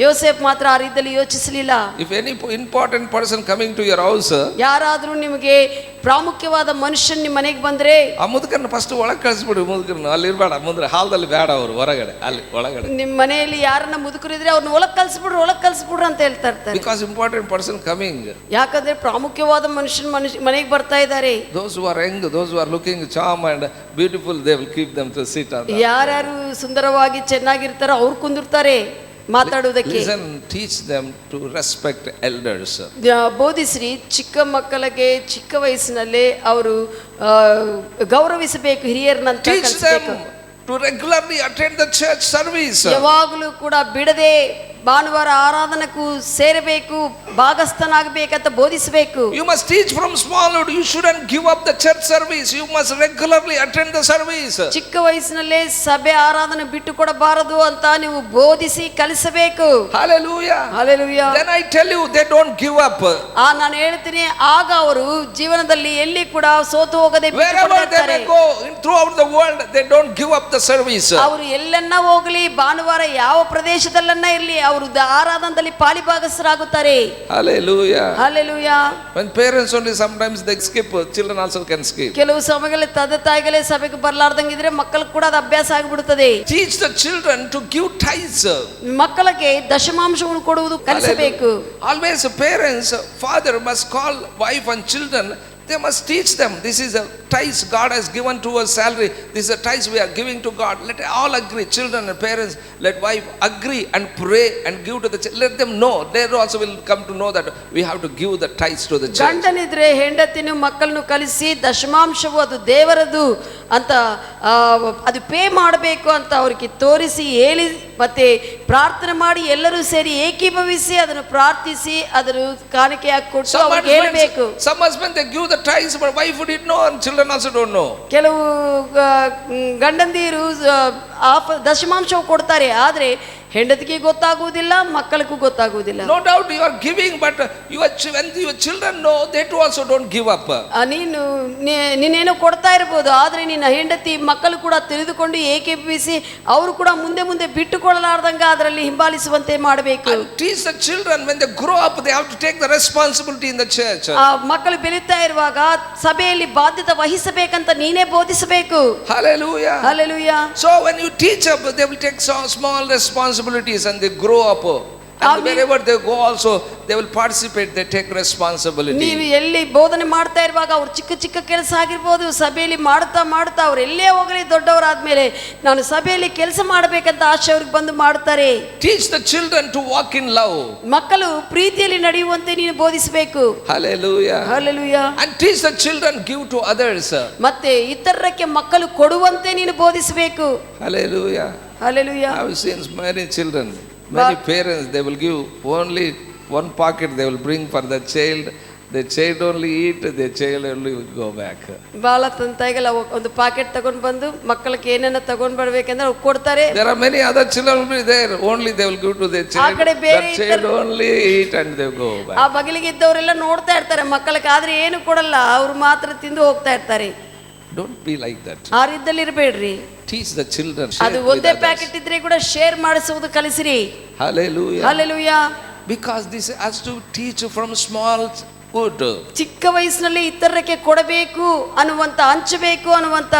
ಯೋಸೇಫ್ ಮಾತ್ರ ಆ ರೀತಿಯಲ್ಲಿ ಯೋಚಿಸಲಿಲ್ಲ. If any important person coming to your house, ಯಾರಾದ್ರೂ ನಿಮಗೆ ಪ್ರಾಮುಖ್ಯವಾದ ಮನುಷ್ಯನ್ ನಿಮ್ಮ ಮನೆಗೆ ಬಂದ್ರೆ ಆ ಮುದುಕನ್ನ ಫಸ್ಟ್ ಒಳಗೆ ಕಳಿಸ್ಬಿಡು. ಮುದುಕರನ್ನ ಅಲ್ಲಿ ಇರಬೇಡ, ಮುಂದೆ ಹಾಲ್ದಲ್ಲಿ ಬೇಡ, ಅವರು ಹೊರಗಡೆ, ಅಲ್ಲಿ ಒಳಗಡೆ. ನಿಮ್ಮ ಮನೆಯಲ್ಲಿ ಯಾರನ್ನ ಮುದುಕರಿದ್ರೆ ಅವ್ರನ್ನ ಒಳಗೆ ಕಳ್ಸ್ಬಿಡ್ರು ಅಂತ ಹೇಳ್ತಾ ಇರ್ತಾರೆ. Because important person coming, ಯಾಕಂದ್ರೆ ಪ್ರಾಮುಖ್ಯವಾದ ಮನುಷ್ಯನ್ ಮನೆಗೆ ಬರ್ತಾ ಇದ್ದಾರೆ. Those who are young, those who are looking charm and beautiful, they will keep them to sit on. ಯಾರ್ಯಾರು ಸುಂದರವಾಗಿ ಚೆನ್ನಾಗಿರ್ತಾರೋ ಅವ್ರು ಕುಂದಿರ್ತಾರೆ ಮಾತಾಡೋದಕ್ಕೆ. Listen, teach them to respect elders. ಬೋಧಿಸ್ರಿ, ಚಿಕ್ಕ ಮಕ್ಕಳಿಗೆ ಚಿಕ್ಕ ವಯಸ್ಸಿನಲ್ಲೇ ಅವರು ಗೌರವಿಸಬೇಕು, ಹಿರಿಯರನ್ನಂತ ಕಲಿಸಬೇಕು. To regularly attend the church service. ಯಾವಾಗಲೂ ಕೂಡ ಬಿಡದೆ ಭಾನುವಾರ ಆರಾಧನೆಗೂ ಸೇರಬೇಕು, ಭಾಗಸ್ಥನಾಗಬೇಕಂತ ಬೋಧಿಸಬೇಕು. You must teach from smallhood. You shouldn't give up the church service. You must regularly attend the service. ಚಿಕ್ಕ ವಯಸ್ಸಿನಲ್ಲೇ ಸಭೆ ಆರಾಧನೆ ಬಿಟ್ಟು ಕೊಡಬಾರದು ಅಂತ ನೀವು ಬೋಧಿಸಿ ಕಲಿಸಬೇಕು. Hallelujah. Hallelujah. Then I tell you, they don't give up. ನಾನು ಹೇಳ್ತೀನಿ, ಆಗ ಅವರು ಜೀವನದಲ್ಲಿ ಎಲ್ಲಿ ಕೂಡ ಸೋತು ಹೋಗದೆ Wherever they may go throughout the world, they don't give up the service. ಅವರು ಎಲ್ಲನ್ನ ಹೋಗಲಿ, ಭಾನುವಾರ ಯಾವ ಪ್ರದೇಶದಲ್ಲನ್ನ ಇರಲಿ, ಅವರು ಆರಾಧನದಲ್ಲಿ ಪಾಲಿಭಾಗಸ್ಥರಾಗುತ್ತಾರೆ. Hallelujah. Hallelujah. When parents only sometimes they skip, children also can skip. ಕೆಲವು ಸಮಯಗಳಲ್ಲಿ ತಂದೆ ತಾಯಿಗಳೇ ಸಭೆಗೆ ಬರಲಾರ್ದಂಗಿದ್ರೆ ಮಕ್ಕಳು ಕೂಡ ಅದು ಅಭ್ಯಾಸ ಆಗಿಬಿಡುತ್ತದೆ. Teach the children to give tithes. ಮಕ್ಕಳಿಗೆ ದಶಮಾಂಶವನ್ನು ಕೊಡುವುದು ಕಲಿಸಬೇಕು. Always parents, father must call wife and children They must teach them. This is a tithes God has given to us salary. This is a tithes we are giving to God. Let all agree, children and parents, let wife agree and pray and give to the church. Let them know. They also will come to know that we have to give the tithes to the church. ಗಂಡನಿದ್ರೆ ಹೆಂಡತಿನೂ ಮಕ್ಕಳನ್ನು ಕಲಿಸಿ ದಶಮಾಂಶವು ಅದು ದೇವರದು ಅಂತ ಅದು ಪೇ ಮಾಡಬೇಕು ಅಂತ ಅವ್ರಿಗೆ ತೋರಿಸಿ ಹೇಳಿ ಮತ್ತೆ ಪ್ರಾರ್ಥನೆ ಮಾಡಿ ಎಲ್ಲರೂ ಸೇರಿ ಏಕೀಭವಿಸಿ ಅದನ್ನು ಪ್ರಾರ್ಥಿಸಿ ಅದನ್ನು ಕಾಣಿಕೆಯಾಗಿ ಕೊಟ್ಟು ಅವ್ರಿಗೆ ಹೇಳಬೇಕು. Some husband they give the tithes, but wife did know and children also don't know. ಕೆಲವು ಗಂಡಂದಿರು ದಶಮಾಂಶವು ಕೊಡ್ತಾರೆ, ಆದರೆ ಹೆಂಡತಿಗೆ ಗೊತ್ತಾಗುವುದಿಲ್ಲ, ಮಕ್ಕಳಿಗೂ ಗೊತ್ತಾಗುವುದಿಲ್ಲ. No doubt you are giving, but when your children know, they too also don't give up. ನೀನೇನೋ ಕೊಡ್ತಾ ಇರಬಹುದು, ಆದರೆ ನಿನ್ನ ಹೆಂಡತಿ ಮಕ್ಕಳು ಕೂಡ ತಿಳಿದುಕೊಂಡು ಏಕೀಭವಿಸಿ ಅವರು ಕೂಡ ಮುಂದೆ ಮುಂದೆ ಬಿಟ್ಟುಕೊಳ್ಳಲಾರ್ದಂಗ ಅದರಲ್ಲಿ ಹಿಂಬಾಲಿಸುವಂತೆ ಮಾಡಬೇಕು. Teach the children when they grow up, they have to take the responsibility in the church. ಮಕ್ಕಳು ಬೆಳೀತಾ ಇರುವಾಗ ಸಭೆಯಲ್ಲಿ ಬಾಧ್ಯತೆ ವಹಿಸಬೇಕಂತ ನೀನೇ ಬೋಧಿಸಬೇಕು. Hallelujah. Hallelujah. So when you teach up, they will take small responsibilities and they grow up. And wherever they go also, they will participate, they take responsibility. ನೀವು ಎಲ್ಲಿ ಬೋಧನೆ ಮಾಡ್ತಾ ಇರುವಾಗ ಅವ್ರು ಚಿಕ್ಕ ಚಿಕ್ಕ ಕೆಲಸ ಆಗಿರ್ಬೋದು, ಸಭೆಯಲ್ಲಿ ಮಾಡ್ತಾ ಮಾಡ್ತಾ ಅವ್ರು ಎಲ್ಲೇ ಹೋಗಲಿ ದೊಡ್ಡವರಾದ್ಮೇಲೆ ನಾನು ಸಭೆಯಲ್ಲಿ ಕೆಲಸ ಮಾಡಬೇಕಂತ ಆಶೆ ಅವ್ರಿಗೆ ಬಂದು ಮಾಡ್ತಾರೆ. Teach the children to walk in love. ಮಕ್ಕಳು ಪ್ರೀತಿಯಲ್ಲಿ ನಡೆಯುವಂತೆ ನೀನು ಬೋಧಿಸಬೇಕು. Hallelujah. Hallelujah. And teach the children give to others. ಮತ್ತೆ ಇತರರಿಗೆ ಮಕ್ಕಳು ಕೊಡುವಂತೆ ನೀನು ಬೋಧಿಸಬೇಕು. Hallelujah. Hallelujah. I have seen many children, many parents, they will give only one pocket, they will bring for the child. The child only eat, the child only will go back. ಬಾಳ ತಂತಾಯಿಗೆಲ್ಲ ಒಂದು ಪಾಕೆಟ್ ತಗೊಂಡು ಬಂದು ಮಕ್ಕಳಿಗೆ ಏನೇನ ತಗೊಂಡು ಬರ್ಬೇಕಂದ್ರೆ ಅವ್ರು ಕೊಡ್ತಾರೆ. There are many other children will be there, only they will give to their child. ಆ ಕಡೆ ಬೇರೆ the child only eat and they go back. ಆ ಬಗಲಿಗೆ ಇದ್ದವರೆಲ್ಲ ನೋಡ್ತಾ ಇರ್ತಾರೆ ಮಕ್ಕಳಿಗೆ, ಆದ್ರೆ ಏನು ಕೊಡಲ್ಲ, ಅವ್ರು ಮಾತ್ರ ತಿಂದು ಹೋಗ್ತಾ ಇರ್ತಾರೆ. Don't be like that. ಆ ರೀತಿಯಲ್ಲಿ ಇರಬೇಡ್ರಿ. Teach the children. ಅದು ಒಂದೇ ಪ್ಯಾಕೆಟ್ ಇದ್ರೆ ಕೂಡ ಶೇರ್ ಮಾಡಿಸುವುದು ಕಲಿಸಿರಿ. Hallelujah. Hallelujah. Because this has to teach from small wood. ಚಿಕ್ಕ ವಯಸ್ಸಿನಲ್ಲಿ ಇತರರಿಗೆ ಕೊಡಬೇಕು ಅನ್ನುವಂತ, ಹಂಚಬೇಕು ಅನ್ನುವಂತ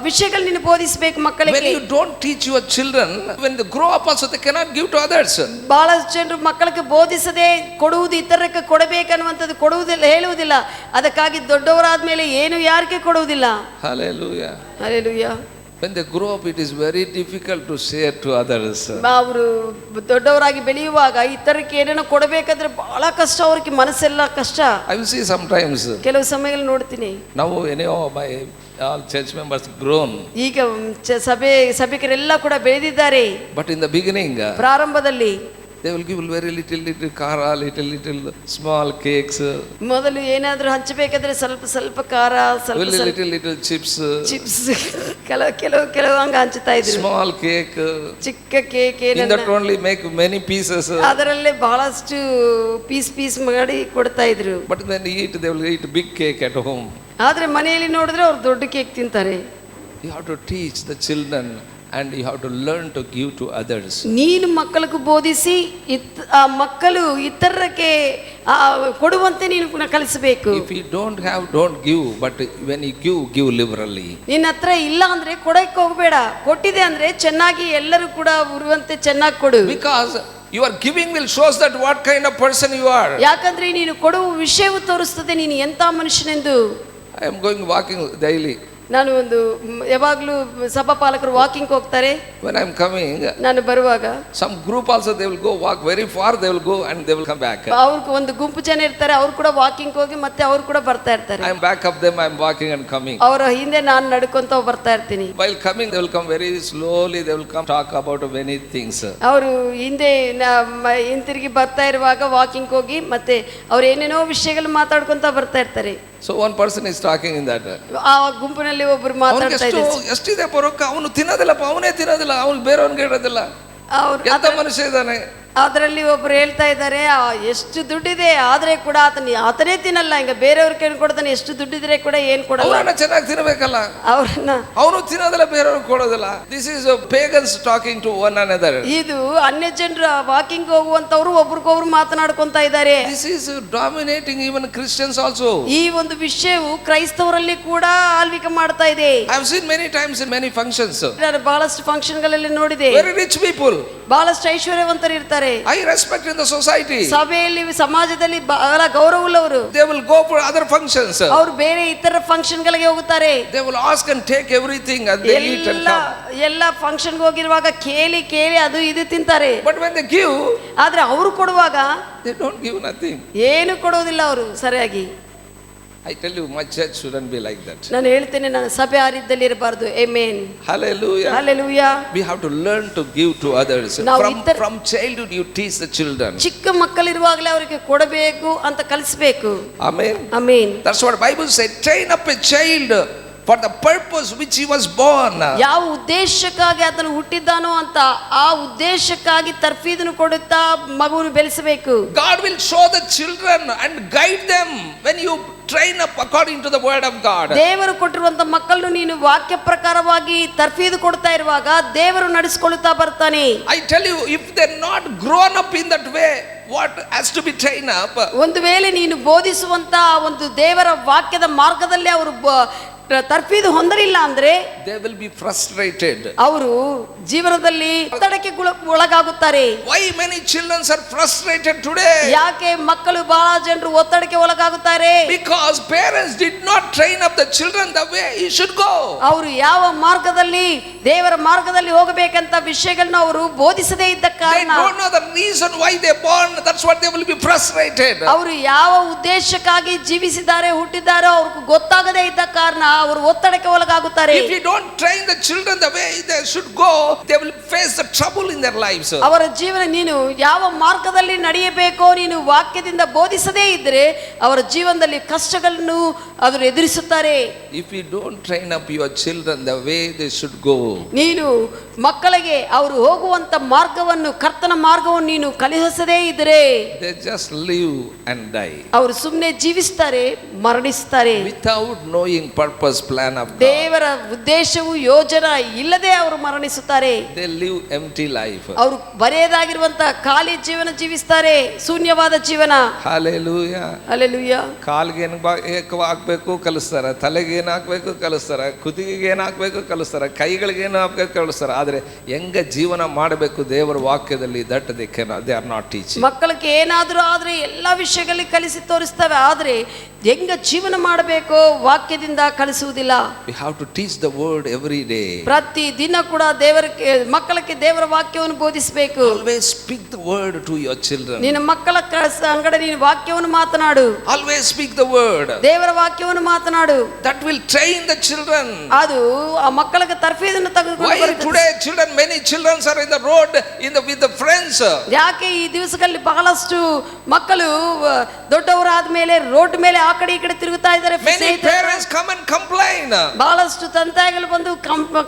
ವಿಷಯಗಳು ನೀನು ಬೋಧಿಸಬೇಕು ಮಕ್ಕಳಿಗೆ. When you don't teach your children, when they grow up also they cannot give to others. ಬಹಳಷ್ಟು ಜನರು ಮಕ್ಕಳಿಗೆ ಬೋಧಿಸದೆ ಕೊಡುವುದು, ಇತರಕ್ಕೆ ಕೊಡಬೇಕನ್ನುವಂಥದ್ದು ಕೊಡುವುದಿಲ್ಲ, ಹೇಳುವುದಿಲ್ಲ. ಅದಕ್ಕಾಗಿ ದೊಡ್ಡವರಾದ್ಮೇಲೆ ಏನು ಯಾರಿಗೆ ಕೊಡುವುದಿಲ್ಲ. Hallelujah. Hallelujah. When they grow up, it is very difficult to share to others. ಅವರು ದೊಡ್ಡವರಾಗಿ ಬೆಳೆಯುವಾಗ ಇತರಕ್ಕೆ ಏನೇನೋ ಕೊಡಬೇಕಾದ್ರೆ ಬಹಳ ಕಷ್ಟ, ಅವ್ರಿಗೆ ಮನಸ್ಸೆಲ್ಲ ಕಷ್ಟ. I will see sometimes. ಕೆಲವು ಸಮಯದಲ್ಲಿ ನೋಡ್ತೀನಿ. Now anyhow my all church members grown. ಈಗ ಸಭಿಕರೆಲ್ಲ ಕೂಡ ಬೆಳೆದಿದ್ದಾರೆ. But in the beginning, ಪ್ರಾರಂಭದಲ್ಲಿ they will give very little ಖಾರ, little small cakes. ಮೊದಲು ಏನಾದರೂ ಹಂಚಬೇಕಾದ್ರೆ ಸ್ವಲ್ಪ ಸ್ವಲ್ಪ ಖಾರ, ಸ್ವಲ್ಪ little chips. ಕೆಲವು ಹಂಗ ಹಂಚುತ್ತಾ ಇದ್ರು. Small cake. ಚಿಕ್ಕ cake In that only make many pieces. ಅದರಲ್ಲೇ ಬಹಳಷ್ಟು ಪೀಸ್ ಮಾಡಿ ಕೊಡ್ತಾ ಇದ್ರು. But when they eat, they will eat big cake at home. ಆದ್ರೆ ಮನೆಯಲ್ಲಿ ನೋಡಿದ್ರೆ ಅವ್ರು ದೊಡ್ಡ ಕೇಕ್ ತಿಂತಾರೆ. You have to teach the children and you have to learn to give to others. ನೀನು ಮಕ್ಕಳಿಗೆ ಬೋಧಿಸಿ ಆ ಮಕ್ಕಳು ಇತರಕ್ಕೆ ಕೊಡುವಂತೆ ನೀನು ಕಲಿಸಬೇಕು. If you don't have, don't give, but when you give liberally. ನಿನ್ನ ಹತ್ರ ಇಲ್ಲ ಅಂದ್ರೆ ಕೊಡಕ್ಕೆ ಹೋಗಬೇಡ, ಕೊಟ್ಟಿದೆ ಅಂದ್ರೆ ಚೆನ್ನಾಗಿ ಎಲ್ಲರೂ ಕೂಡ ಉರುವಂತೆ ಚೆನ್ನಾಗಿ ಕೊಡು. Because your giving will shows that what kind of person you are. ಯಾಕಂದ್ರೆ ನೀನು ಕೊಡುವ ವಿಷಯವು ತೋರಿಸ್ತದೆ ನೀನು ಎಂತ ಮನುಷ್ಯನೆಂದು. I am going walking daily. ನಾನು ಒಂದು ಯಾವಾಗಲೂ ಸಭಾಪಾಲಕರು ವಾಕಿಂಗ್ ಹೋಗ್ತಾರೆ. When I am coming, ನಾನು ಬರುವಾಗ some group also they will go walk very far, they will go and they will come back. ಅವ್ರಿಗೆ ಒಂದು ಗುಂಪು ಜನ ಇರ್ತಾರೆ, ಅವ್ರು ಕೂಡ ವಾಕಿಂಗ್ ಹೋಗಿ ಮತ್ತೆ ಅವ್ರು ಕೂಡ ಬರ್ತಾ ಇರ್ತಾರೆ. I am back of them, I am walking and coming. ಅವರ ಹಿಂದೆ ನಾನು ನಡ್ಕೊಂತ ಬರ್ತಾ ಇರ್ತೀನಿ. While coming they will come very slowly, they will come talk about many things. ಅವರು ಹಿಂದೆ ಹಿಂತಿರುಗಿ ಬರ್ತಾ ಇರುವಾಗ ವಾಕಿಂಗ್ ಹೋಗಿ ಮತ್ತೆ ಅವ್ರು ಏನೇನೋ ವಿಷಯಗಳು ಮಾತಾಡ್ಕೊಂತ ಬರ್ತಾ ಇರ್ತಾರೆ. So one person is talking in that. ಆ ಗುಂಪಿನಲ್ಲಿ ಒಬ್ಬರು ಮಾತಾಡ್ತಾ ಇದ್ದಾರೆ. ಎಷ್ಟಿದೆ ಪರೋಕ್ಕ, ಅವನು ತಿನ್ನೋದಿಲ್ಲಪ್ಪ, ಅವನೇ ತಿನ್ನೋದಿಲ್ಲ, ಅವನು ಬೇರೆಯವನಿಗೆ ಹೇಳೋದಿಲ್ಲ. ಎಂತ ಮನುಷ್ಯ ಇದ್ದಾನೆ. ಅದರಲ್ಲಿ ಒಬ್ರು ಹೇಳ್ತಾ ಇದ್ದಾರೆ, ಎಷ್ಟು ದುಡ್ಡಿದೆ ಆದ್ರೆ ಕೂಡ ಆತನೇ ತಿನ್ನಲ್ಲ, ಈಗ ಬೇರೆಯವ್ರ ಕೈ ಕೊಡ್ತಾನೆ, ಎಷ್ಟು ದುಡ್ಡಿದ್ರೆ ಕೂಡ ಏನ್ ಕೊಡಲ್ಲ. ಚೆನ್ನಾಗಿ ತಿನ್ನಬೇಕಲ್ಲ, ಅವನು ತಿನ್ನೋದಿಲ್ಲ, ಬೇರೆಯವ್ರಿಗೆ ಕೊಡೋದಿಲ್ಲ. This is pagans talking to one another. ಇದು ಅನ್ಯ ಜನರು ವಾಕಿಂಗ್ ಹೋಗುವಂತವ್ರು ಒಬ್ರಿಗೊಬ್ರು ಮಾತನಾಡ್ಕೊಂತ ಇದ್ದಾರೆ. This is dominating even Christians also. ಈ ಒಂದು ವಿಷಯವು ಕ್ರೈಸ್ತವರಲ್ಲಿ ಕೂಡ ಆಳ್ವಿಕೆ ಮಾಡ್ತಾ ಇದೆ. I have seen many times in many functions. ನಾನು ಬಹಳಷ್ಟು ಫಂಕ್ಷನ್ ಗಳಲ್ಲಿ ನೋಡಿದೆ. ವೆರಿ ರಿಚ್ ಪೀಪಲ್, ಬಹಳಷ್ಟು ಐಶ್ವರ್ಯವಂತರು ಇರ್ತಾರೆ. ಇರ್ತಾರೆ. high respect in the society. ಸಭೆಯಲ್ಲಿ ಸಮಾಜದಲ್ಲಿ ಬಹಳ ಗೌರವವುಳ್ಳವರು. They will go for other functions. ಅವರು ಬೇರೆ ಇತರ ಫಂಕ್ಷನ್ ಗಳಿಗೆ ಹೋಗುತ್ತಾರೆ. They will ask and take everything as they eat and come. ಎಲ್ಲ ಫಂಕ್ಷನ್ ಹೋಗಿರುವಾಗ ಕೇಳಿ ಅದು ಇದು ತಿಂತಾರೆ. But when they give, ಆದ್ರೆ ಅವರು ಕೊಡುವಾಗ they don't give nothing. ಏನು ಕೊಡೋದಿಲ್ಲ ಅವರು ಸರಿಯಾಗಿ. I tell you, my church shouldn't be like that. ನಾನು ಹೇಳ್ತೇನೆ, ನನ್ನ ಸಭೆ ಆ ರೀತಿಯಲ್ಲಿ ಇರಬಾರದು. Amen. Hallelujah. Hallelujah. We have to learn to give to others. From childhood you teach the children. ಚಿಕ್ಕ ಮಕ್ಕಳಿರುವಾಗಲೇ ಅವರಿಗೆ ಕೊಡಬೇಕು ಅಂತ ಕಲಿಸಬೇಕು. Amen. Amen. That's what Bible said. Train up a child for the purpose which he was born. ಯಾವ ಉದ್ದೇಶಕ್ಕಾಗಿ ಆತನು ಹುಟ್ಟಿದ್ದಾನೋ ಅಂತ ಆ ಉದ್ದೇಶಕ್ಕಾಗಿ ತರ್ಫೀದನ್ನು ಕೊಡುತ್ತಾ ಮಗುವನ್ನು ಬೆಳೆಸಬೇಕು. God will show the children and guide them when you train up according to the word of God. ದೇವರು ಕೊಟ್ಟಿರುವಂತ ಮಕ್ಕಳನ್ನು ನೀನು ವಾಕ್ಯ ಪ್ರಕಾರವಾಗಿ ತರ್ಫೀದು ಕೊಡ್ತಾ ಇರುವಾಗ ದೇವರು ನಡೆಸಿಕೊಳ್ಳುತ್ತಾ ಬರ್ತಾನೆ. I tell you, if they're not grown up in that way, what has to be trained up? ಒಂದು ವೇಳೆ ನೀನು ಬೋಧಿಸುವಂತ ಒಂದು ದೇವರ ವಾಕ್ಯದ ಮಾರ್ಗದಲ್ಲಿ ಅವರು ತರ್ಫೀದು ಹೊಂದಲಿಲ್ಲ ಅಂದ್ರೆ they will be frustrated. ಅವರು ಜೀವನದಲ್ಲಿ ಒತ್ತಡಕ್ಕೆ ಒಳಗಾಗುತ್ತಾರೆ. Why many children are frustrated today? ಯಾಕೆ ಮಕ್ಕಳು ಬಹಳ ಜನರು ಒತ್ತಡಕ್ಕೆ ಒಳಗಾಗುತ್ತಾರೆ? Because parents did not train up the children the way he should go. ಅವರು ಯಾವ ಮಾರ್ಗದಲ್ಲಿ ದೇವರ ಮಾರ್ಗದಲ್ಲಿ ಹೋಗಬೇಕಂತ ವಿಷಯಗಳನ್ನು ಅವರು ಬೋಧಿಸದೇ ಇದ್ದ ಕಾರಣ, they don't know the reason why they born. That's what they will be frustrated. ಅವರು ಯಾವ ಉದ್ದೇಶಕ್ಕಾಗಿ ಜೀವಿಸಿದ್ದಾರೆ ಹುಟ್ಟಿದ್ದಾರೋ ಅವ್ರಿಗೆ ಗೊತ್ತಾಗದೇ ಇದ್ದ ಕಾರಣ ಅವರು ಒತ್ತಡಕ್ಕೆ ಒಳಗಾಗುತ್ತಾರೆ. If you don't train the children the way they should go, they will face the trouble in their lives. ಅವರ ಜೀವನ ನೀನು ಯಾವ ಮಾರ್ಗದಲ್ಲಿ ನಡೆಯಬೇಕೋ ನೀನು ವಾಕ್ಯದಿಂದ ಬೋಧಿಸದೇ ಇದ್ದರೆ ಅವರ ಜೀವನದಲ್ಲಿ ಕಷ್ಟಗಳನ್ನು ಅವರು ಎದುರಿಸುತ್ತಾರೆ. If you don't train up your children the way they should go, ನೀನು ಮಕ್ಕಳಿಗೆ ಅವರು ಹೋಗುವಂತ ಮಾರ್ಗವನ್ನು ಕರ್ತನ ಮಾರ್ಗವನ್ನು ನೀನು ಕಲಿಸದೇ ಇದ್ದರೆ they just live and die. ಅವರು ಸುಮ್ಮನೆ ಜೀವಿಸ್ತಾರೆ, ಮರಣಿಸ್ತಾರೆ. Without knowing purpose plan of God. ದೇವರ ಉದ್ದೇಶವು ಯೋಜನೆ ಇಲ್ಲದೆ ಅವರು ಮರಣಿಸುತ್ತಾರೆ. They live empty life. ಅವರು ಬರೆಯದಾಗಿರುವಂತ ಖಾಲಿ ಜೀವನ ಜೀವಿಸ್ತಾರೆ, ಶೂನ್ಯವಾದ ಜೀವನ. Hallelujah. Hallelujah. ಕಾಲ್ಗೆ ಏನು ಹಾಕ್ಬೇಕು ಕಲಿಸ್ತಾರೆ, ತಲೆಗೆ ಏನು ಹಾಕ್ಬೇಕು ಕಲಿಸ್ತಾರೆ, ಕುದಿಗೆಗೆ ಏನು ಹಾಕ್ಬೇಕು ಕಲಿಸ್ತಾರೆ, ಕೈಗಳಿಗೆ ಏನು ಹಾಕ್ಬೇಕು ಕಲಿಸ್ತಾರೆ. ಆದರೆ ಹೆಂಗ ಜೀವನ ಮಾಡಬೇಕು ದೇವರ ವಾಕ್ಯದಲ್ಲಿ that they are not teaching. ಮಕ್ಕಳಿಗೆ ಏನಾದರೂ ಆದ್ರೆ ಎಲ್ಲಾ ವಿಷಯಗಳಲ್ಲಿ ಕಲಿಸಿ ತೋರಿಸ್ತವೆ, ಆದ್ರೆ ಹೆಂಗ ಜೀವನ ಮಾಡಬೇಕು ವಾಕ್ಯದಿಂದ ಕಲಿಸುವುದಿಲ್ಲ. We have to teach the word every day. ಪ್ರತಿ ದಿನ ಕೂಡ ಮಕ್ಕಳಿಗೆ ದೇವರ ವಾಕ್ಯವನ್ನು ಬೋಧಿಸಬೇಕು. Always speak the word to your children. ನಿನ್ನ ಮಕ್ಕಳ ಸಂಗಡ ನೀನು ವಾಕ್ಯವನ್ನು ಮಾತನಾಡು. Always speak the word. ದೇವರ ವಾಕ್ಯವನ್ನು ಮಾತನಾಡು. That will train the children. ಅದು ಆ ಮಕ್ಕಳಿಗೆ ತರ್ಫೀದನ್ನು ತೆಗೆದುಕೊಂಡು ಬರುತ್ತದೆ. Why today many children are in the road with the friends? ಯಾಕೆ ಈ ದಿವಸಗಳಲ್ಲಿ ಬಹಳಷ್ಟು ಮಕ್ಕಳು ದೊಡ್ಡವರಾದ ಮೇಲೆ ರೋಡ್ ಮೇಲೆ ಆ ಕಡೆ ಈ ಕಡೆ ತಿರುಗುತ್ತಾ ಇದ್ದಾರೆ. Many parents come and complain. ಬಹಳಷ್ಟು ತಂದೆಗಳು ಬಂದು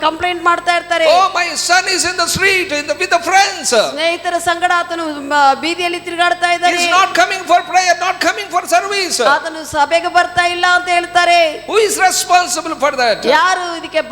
ಕಂಪ್ಲೇಂಟ್ ಮಾಡ್ತಾ ಇರ್ತಾರೆ. Oh, my son is in the street with the friends. ಸ್ನೇಹಿತರ ಸಂಗಡ ಆತನು ಬೀದಿಯಲ್ಲಿ ತಿರುಗಾಡ್ತಾ ಇದ್ದಾನೆ. He is not coming for prayer, not coming for service. ಆತನು ಸಭೆಗೆ ಬರ್ತಾ ಇಲ್ಲ ಅಂತ ಹೇಳ್ತಾರೆ. Who is responsible for that? ಯಾರು ಇದಕ್ಕೆ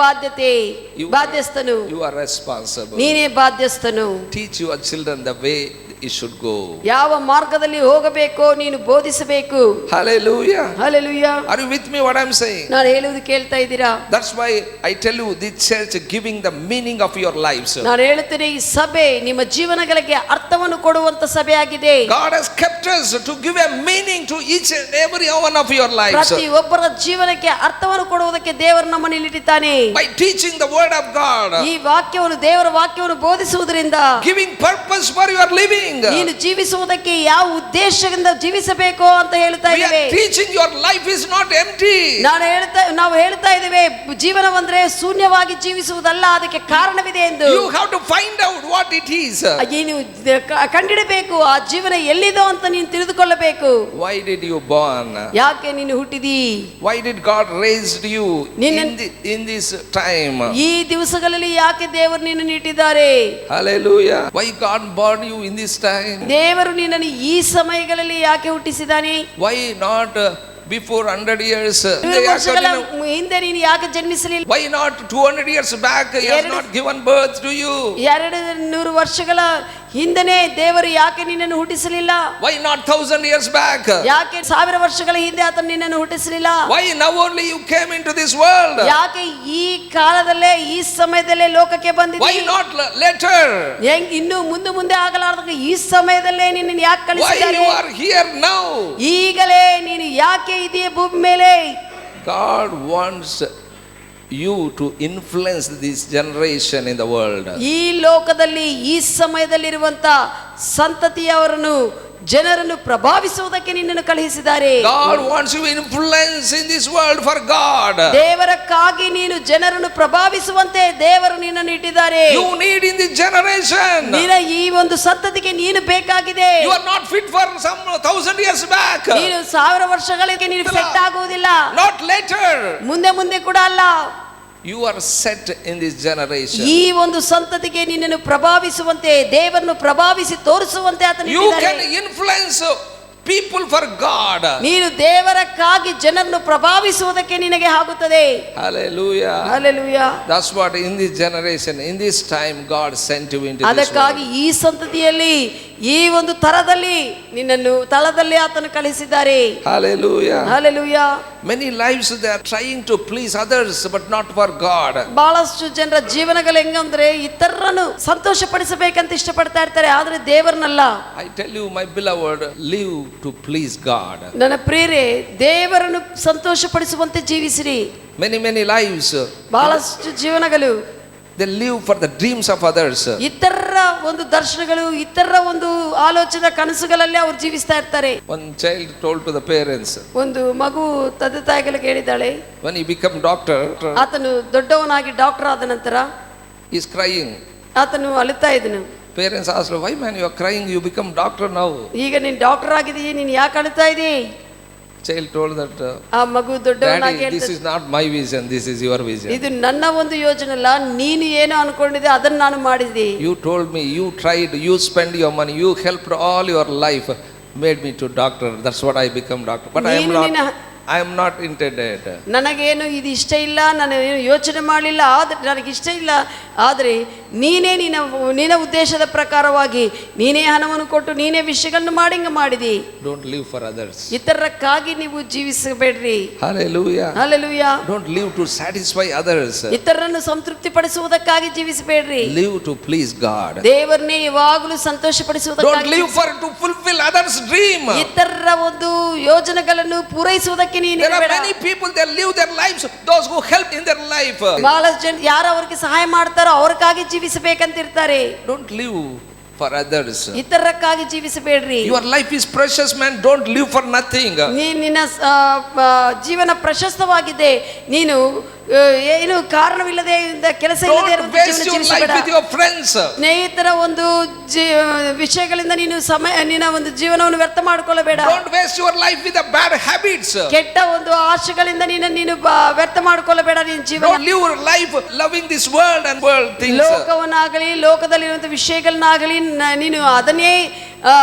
ಬಾಧ್ಯಸ್ಥನು? You are responsible. ನೀನೇ ಬಾಧ್ಯಸ್ಥನು. Teach your children the way he should go. ಯಾವ ಮಾರ್ಗದಲ್ಲಿ ಹೋಗಬೇಕೋ ನೀನು ಬೋಧಿಸಬೇಕು. Hallelujah. Hallelujah. Are you with me what I am saying? ನಾನು ಹೇಳುವುದು ಕೇಳ್ತಾ ಇದ್ದೀರಾ? That's why I tell you this church giving the meaning of your lives. ನಾನು ಹೇಳುತ್ತೇನೆ, ಈ ಸಭೆ ನಿಮ್ಮ ಜೀವನಗಳಿಗೆ ಅರ್ಥವನ್ನು ಕೊಡುವಂತ ಸಭೆಯಾಗಿದೆ. God has kept us to give a meaning to each and every one of your lives. ಪ್ರತಿ ಒಬ್ಬರ ಜೀವನಕ್ಕೆ ಅರ್ಥವನ್ನು ಕೊಡುವುದಕ್ಕೆ ದೇವರು ನಮ್ಮನ್ನು ಇಟ್ಟಿದ್ದಾನೆ. By teaching the word of God. ಈ ವಾಕ್ಯವನ್ನು ದೇವರ ವಾಕ್ಯವನ್ನು ಬೋಧಿಸುವುದರಿಂದ giving purpose for your living. ನೀನು ಜೀವಿಸುವುದಕ್ಕೆ ಯಾವ ಉದ್ದೇಶದಿಂದ ಜೀವಿಸಬೇಕು ಅಂತ ಹೇಳ್ತಾ ಇದ್ದೇವೆ. We are teaching your life is not empty. ನಾವು ಹೇಳ್ತಾ ಇದ್ದೇವೆ ಜೀವನವಂದ್ರೆ ಶೂನ್ಯವಾಗಿ ಜೀವಿಸುವುದಲ್ಲ, ಅದಕ್ಕೆ ಕಾರಣವಿದೆ ಎಂದು. You have to find out what it is. ನೀನು ಕಂಡಿಡಬೇಕು ಆ ಜೀವನ ಎಲ್ಲಿದೋ ಅಂತ ನೀನು ತಿಳಿದುಕೊಳ್ಳಬೇಕು. Why did you born? ಯಾಕೆ ನೀನು ಹುಟ್ಟಿದಿ? Why did God raised you in this time? ಈ ದಿವಸಗಳಲ್ಲಿ ಯಾಕೆ ದೇವರು ನಿನ್ನನ್ನು ಇಟ್ಟಿದ್ದಾರೆ? Hallelujah. Why God born you in this time? ದೇವರು ನಿನ್ನನ್ನು ಈ ಸಮಯಗಳಲ್ಲಿ ಯಾಕೆ ಹುಟ್ಟಿಸಿದ್ದಾನೆ? Why not before 100 years? ಹಿಂದೆ ನೀನು ಯಾಕೆ ಜನ್ಮಿಸಲಿಲ್ಲ? Why not 200 years back he has not given birth to you? 200 ವರ್ಷಗಳ ಹಿಂದೆನೇ ದೇವರು ಯಾಕೆ ನಿನ್ನನ್ನು ಹುಟ್ಟಿಸಲಿಲ್ಲ? Why not 1000 years back? ಯಾಕೆ 1000 ವರ್ಷಗಳ ಹಿಂದೆ ಆತನು ನಿನ್ನನ್ನು ಹುಟ್ಟಿಸಲಿಲ್ಲ? Why now only you came into this world? ಯಾಕೆ ಈ ಕಾಲದಲ್ಲೇ ಈ ಸಮಯದಲ್ಲೇ ಲೋಕಕ್ಕೆ Why ಬಂದಿದ್ದೀ? not later? ಇನ್ನು ಮುಂದೆ ಆಗಲಾರ್ದಾಗ ಈ ಸಮಯದಲ್ಲೇ ನಿನ್ನನ್ನು ಯಾಕೆ Why ಕಳಿಸಿದ್ದಾರೆ? you are here now? ಈಗಲೇ ನೀನು ಯಾಕೆ ಇದೆಯೇ ಭೂಮಿ ಮೇಲೆ? God wants you to influence this generation in the world. ಈ ಲೋಕದಲ್ಲಿ ಈ ಸಮಯದಲ್ಲಿರುವಂತ ಸಂತತಿಯವರನ್ನು ಜನರನ್ನು ಪ್ರಭಾವಿಸುವುದಕ್ಕೆ ನಿನ್ನನ್ನು ಕಳುಹಿಸಿದ್ದಾರೆ. God wants you influence in this world for God. ದೇವರಕ್ಕಾಗಿ ನೀನು ಜನರನ್ನು ಪ್ರಭಾವಿಸುವಂತೆ ದೇವರು ನಿನ್ನನ್ನು ಇಟ್ಟಿದ್ದಾರೆ. You need in this generation. ನಿನ್ನ ಈ ಒಂದು ಸಂತತಿಗೆ ನೀನು ಬೇಕಾಗಿದೆ. You are not fit for some 1000 years back. ನೀನು 1000 ವರ್ಷಗಳಿಗೆ ನೀನು ಸೆಟ್ ಆಗುವುದಿಲ್ಲ. Not later. ಮುಂದೆ ಕೂಡ ಅಲ್ಲ. You are set in this generation. ಈ ಒಂದು ಸಂತತಿಗೆ ನಿನ್ನನ್ನು ಪ್ರಭಾವಿಸುವಂತೆ ದೇವರನ್ನು ಪ್ರಭಾವಿಸಿ ತೋರಿಸುವಂತೆ ಆತನು You ಇಟ್ಟಿದ್ದಾರೆ. can influence people for God. ನೀನು ದೇವರಕ್ಕಾಗಿ ಜನರನ್ನು ಪ್ರಭಾವಿಸುವುದಕ್ಕೆ ನಿನಗೆ ಆಗುತ್ತದೆ. Hallelujah. Hallelujah. That's what in this generation, in this time, God sent you into this ಅದಕ್ಕಾಗಿ world. ಈ ಸಂತತಿಯಲ್ಲಿ ಈ ಒಂದು ತರದಲ್ಲಿ ನಿನ್ನನ್ನು ತಳದಲ್ಲಿ ಆತನು ಕಳಿಸಿದ್ದಾರೆ. Hallelujah. Hallelujah. Many lives they are trying to please others but not for God. ಬಹಳಷ್ಟು ಜನರ ಜೀವನಗಳು ಹೆಂಗಂದ್ರೆ ಇತರರನ್ನು ಸಂತೋಷ ಪಡಿಸಬೇಕಂತ ಇಷ್ಟಪಡ್ತಾ ಇರ್ತಾರೆ, ಆದ್ರೆ ದೇವರನ್ನಲ್ಲ. I tell you, my beloved, live to please God. ನನ್ನ ಪ್ರಿಯರೇ, ದೇವರನ್ನು ಸಂತೋಷ ಪಡಿಸುವಂತೆ ಜೀವಿಸಿರಿ. Many lives ಬಹಳಷ್ಟು ಜೀವನಗಳು they live for the dreams of others. ಇತರರ ಒಂದು ದರ್ಶನಗಳು, ಇತರರ ಒಂದು ಆಲೋಚನಾ ಕನಸುಗಳಲ್ಲಿ ಅವರು ಜೀವಿಸ್ತಾ ಇರ್ತಾರೆ. One child told to the parents, ಒಂದು ಮಗು ತಂದೆ ತಾಯಿಗಳಿಗೆ ಹೇಳಿದಾಳೆ, when he become doctor, ಆತನು ದೊಡ್ಡವನಾಗಿ ಡಾಕ್ಟರ್ ಆದ ನಂತರ he is crying. ಆತನು ಅಳುತ್ತಾ ಇದ್ದನು. Parents asked, why man you are crying, you become doctor now? ಈಗ ನೀನು ಡಾಕ್ಟರ್ ಆಗಿದೀಯ, ನೀನು ಯಾಕೆ ಅಳುತ್ತಾ ಇದೀ? Child told that, ಆ ಮಗು ದೊಡ್ಡವನಾಗಿ Daddy, this is not my vision, this is your vision. ಇದು ನನ್ನ ಒಂದು ಯೋಜನೆ ಅಲ್ಲ, ನೀನು ಏನು ಅನ್ಕೊಂಡಿದ್ದೆ ಅದನ್ನ ನಾನು ಮಾಡಿದೆ. You told me, you tried, you spend your money, you helped all your life, made me to doctor, that's what I become doctor, but I am not intended. ನನಗೇನು ಇದು ಇಷ್ಟ ಇಲ್ಲ, ನಾನು ಏನು ಯೋಚನೆ ಮಾಡಲಿಲ್ಲ, ಆದರೆ ನನಗಿಷ್ಟ ಇಲ್ಲ, ಆದರೆ ನೀನೇ ನಿನ್ನ ಉದ್ದೇಶದ ಪ್ರಕಾರವಾಗಿ ನೀನೇ ಹಣವನ್ನು ಕೊಟ್ಟು ನೀನೇ ವಿಷಯಗಳನ್ನು ಮಾಡಿದಿ. Don't live for others. ಇತರಕ್ಕಾಗಿ ನೀವು ಜೀವಿಸಬೇಡ್ರಿ. Hallelujah. Hallelujah. Don't live to satisfy others. ಇತರರನ್ನು ಸಂತೃಪ್ತಿ ಪಡಿಸುವುದಕ್ಕಾಗಿ ಜೀವಿಸಬೇಡ್ರಿ. Live to please God. ದೇವರನ್ನೇ ಯಾವಾಗಲೂ ಸಂತೋಷ ಪಡಿಸುವುದಕ್ಕಾಗಿ. Don't live for to fulfill others' dream. ಇತರರ ಒಂದು ಯೋಜನೆಗಳನ್ನು ಪೂರೈಸುವುದಕ್ಕೆ ನೀನು There are many people that live their lives, those who help in their life. ಬಹಳಷ್ಟು ಜನ ಯಾರು ಅವರಿಗೆ ಸಹಾಯ ಮಾಡ್ತಾರೋ ಅವ್ರಿಗಾಗಿ ಜೀವಿಸಬೇಕಂತ ಇರ್ತಾರೆ. Don't live for others. ಇತರಕ್ಕಾಗಿ ಜೀವಿಸಬೇಡ್ರಿ. Your life is precious, man. Don't live for nothing. ನಿನ್ನ ಜೀವನ ಪ್ರಶಸ್ತವಾಗಿದೆ, ನೀನು ಏನು ಕಾರಣವಿಲ್ಲದೆ ಕೆಲಸ ಇಲ್ಲದೆ Don't waste your life with your friends. ಸ್ನೇಹಿತರ ಒಂದು ವಿಷಯಗಳಿಂದ ನಿನ್ನ ಒಂದು ಜೀವನವನ್ನು ವ್ಯರ್ಥ ಮಾಡಿಕೊಳ್ಳಬೇಡ. Don't waste your life with the bad habits. ಕೆಟ್ಟ ಒಂದು ಆಶೆಗಳಿಂದ ನೀನು ವ್ಯರ್ಥ ಮಾಡಿಕೊಳ್ಳಬೇಡ ನಿನ್ನ ಜೀವನ. Don't live your life loving this world and world things. ಲೋಕವನ್ನಾಗಲಿ ಲೋಕದಲ್ಲಿರುವಂತಹ ವಿಷಯಗಳನ್ನಾಗಲಿ ನೀನು ಅದನ್ನೇ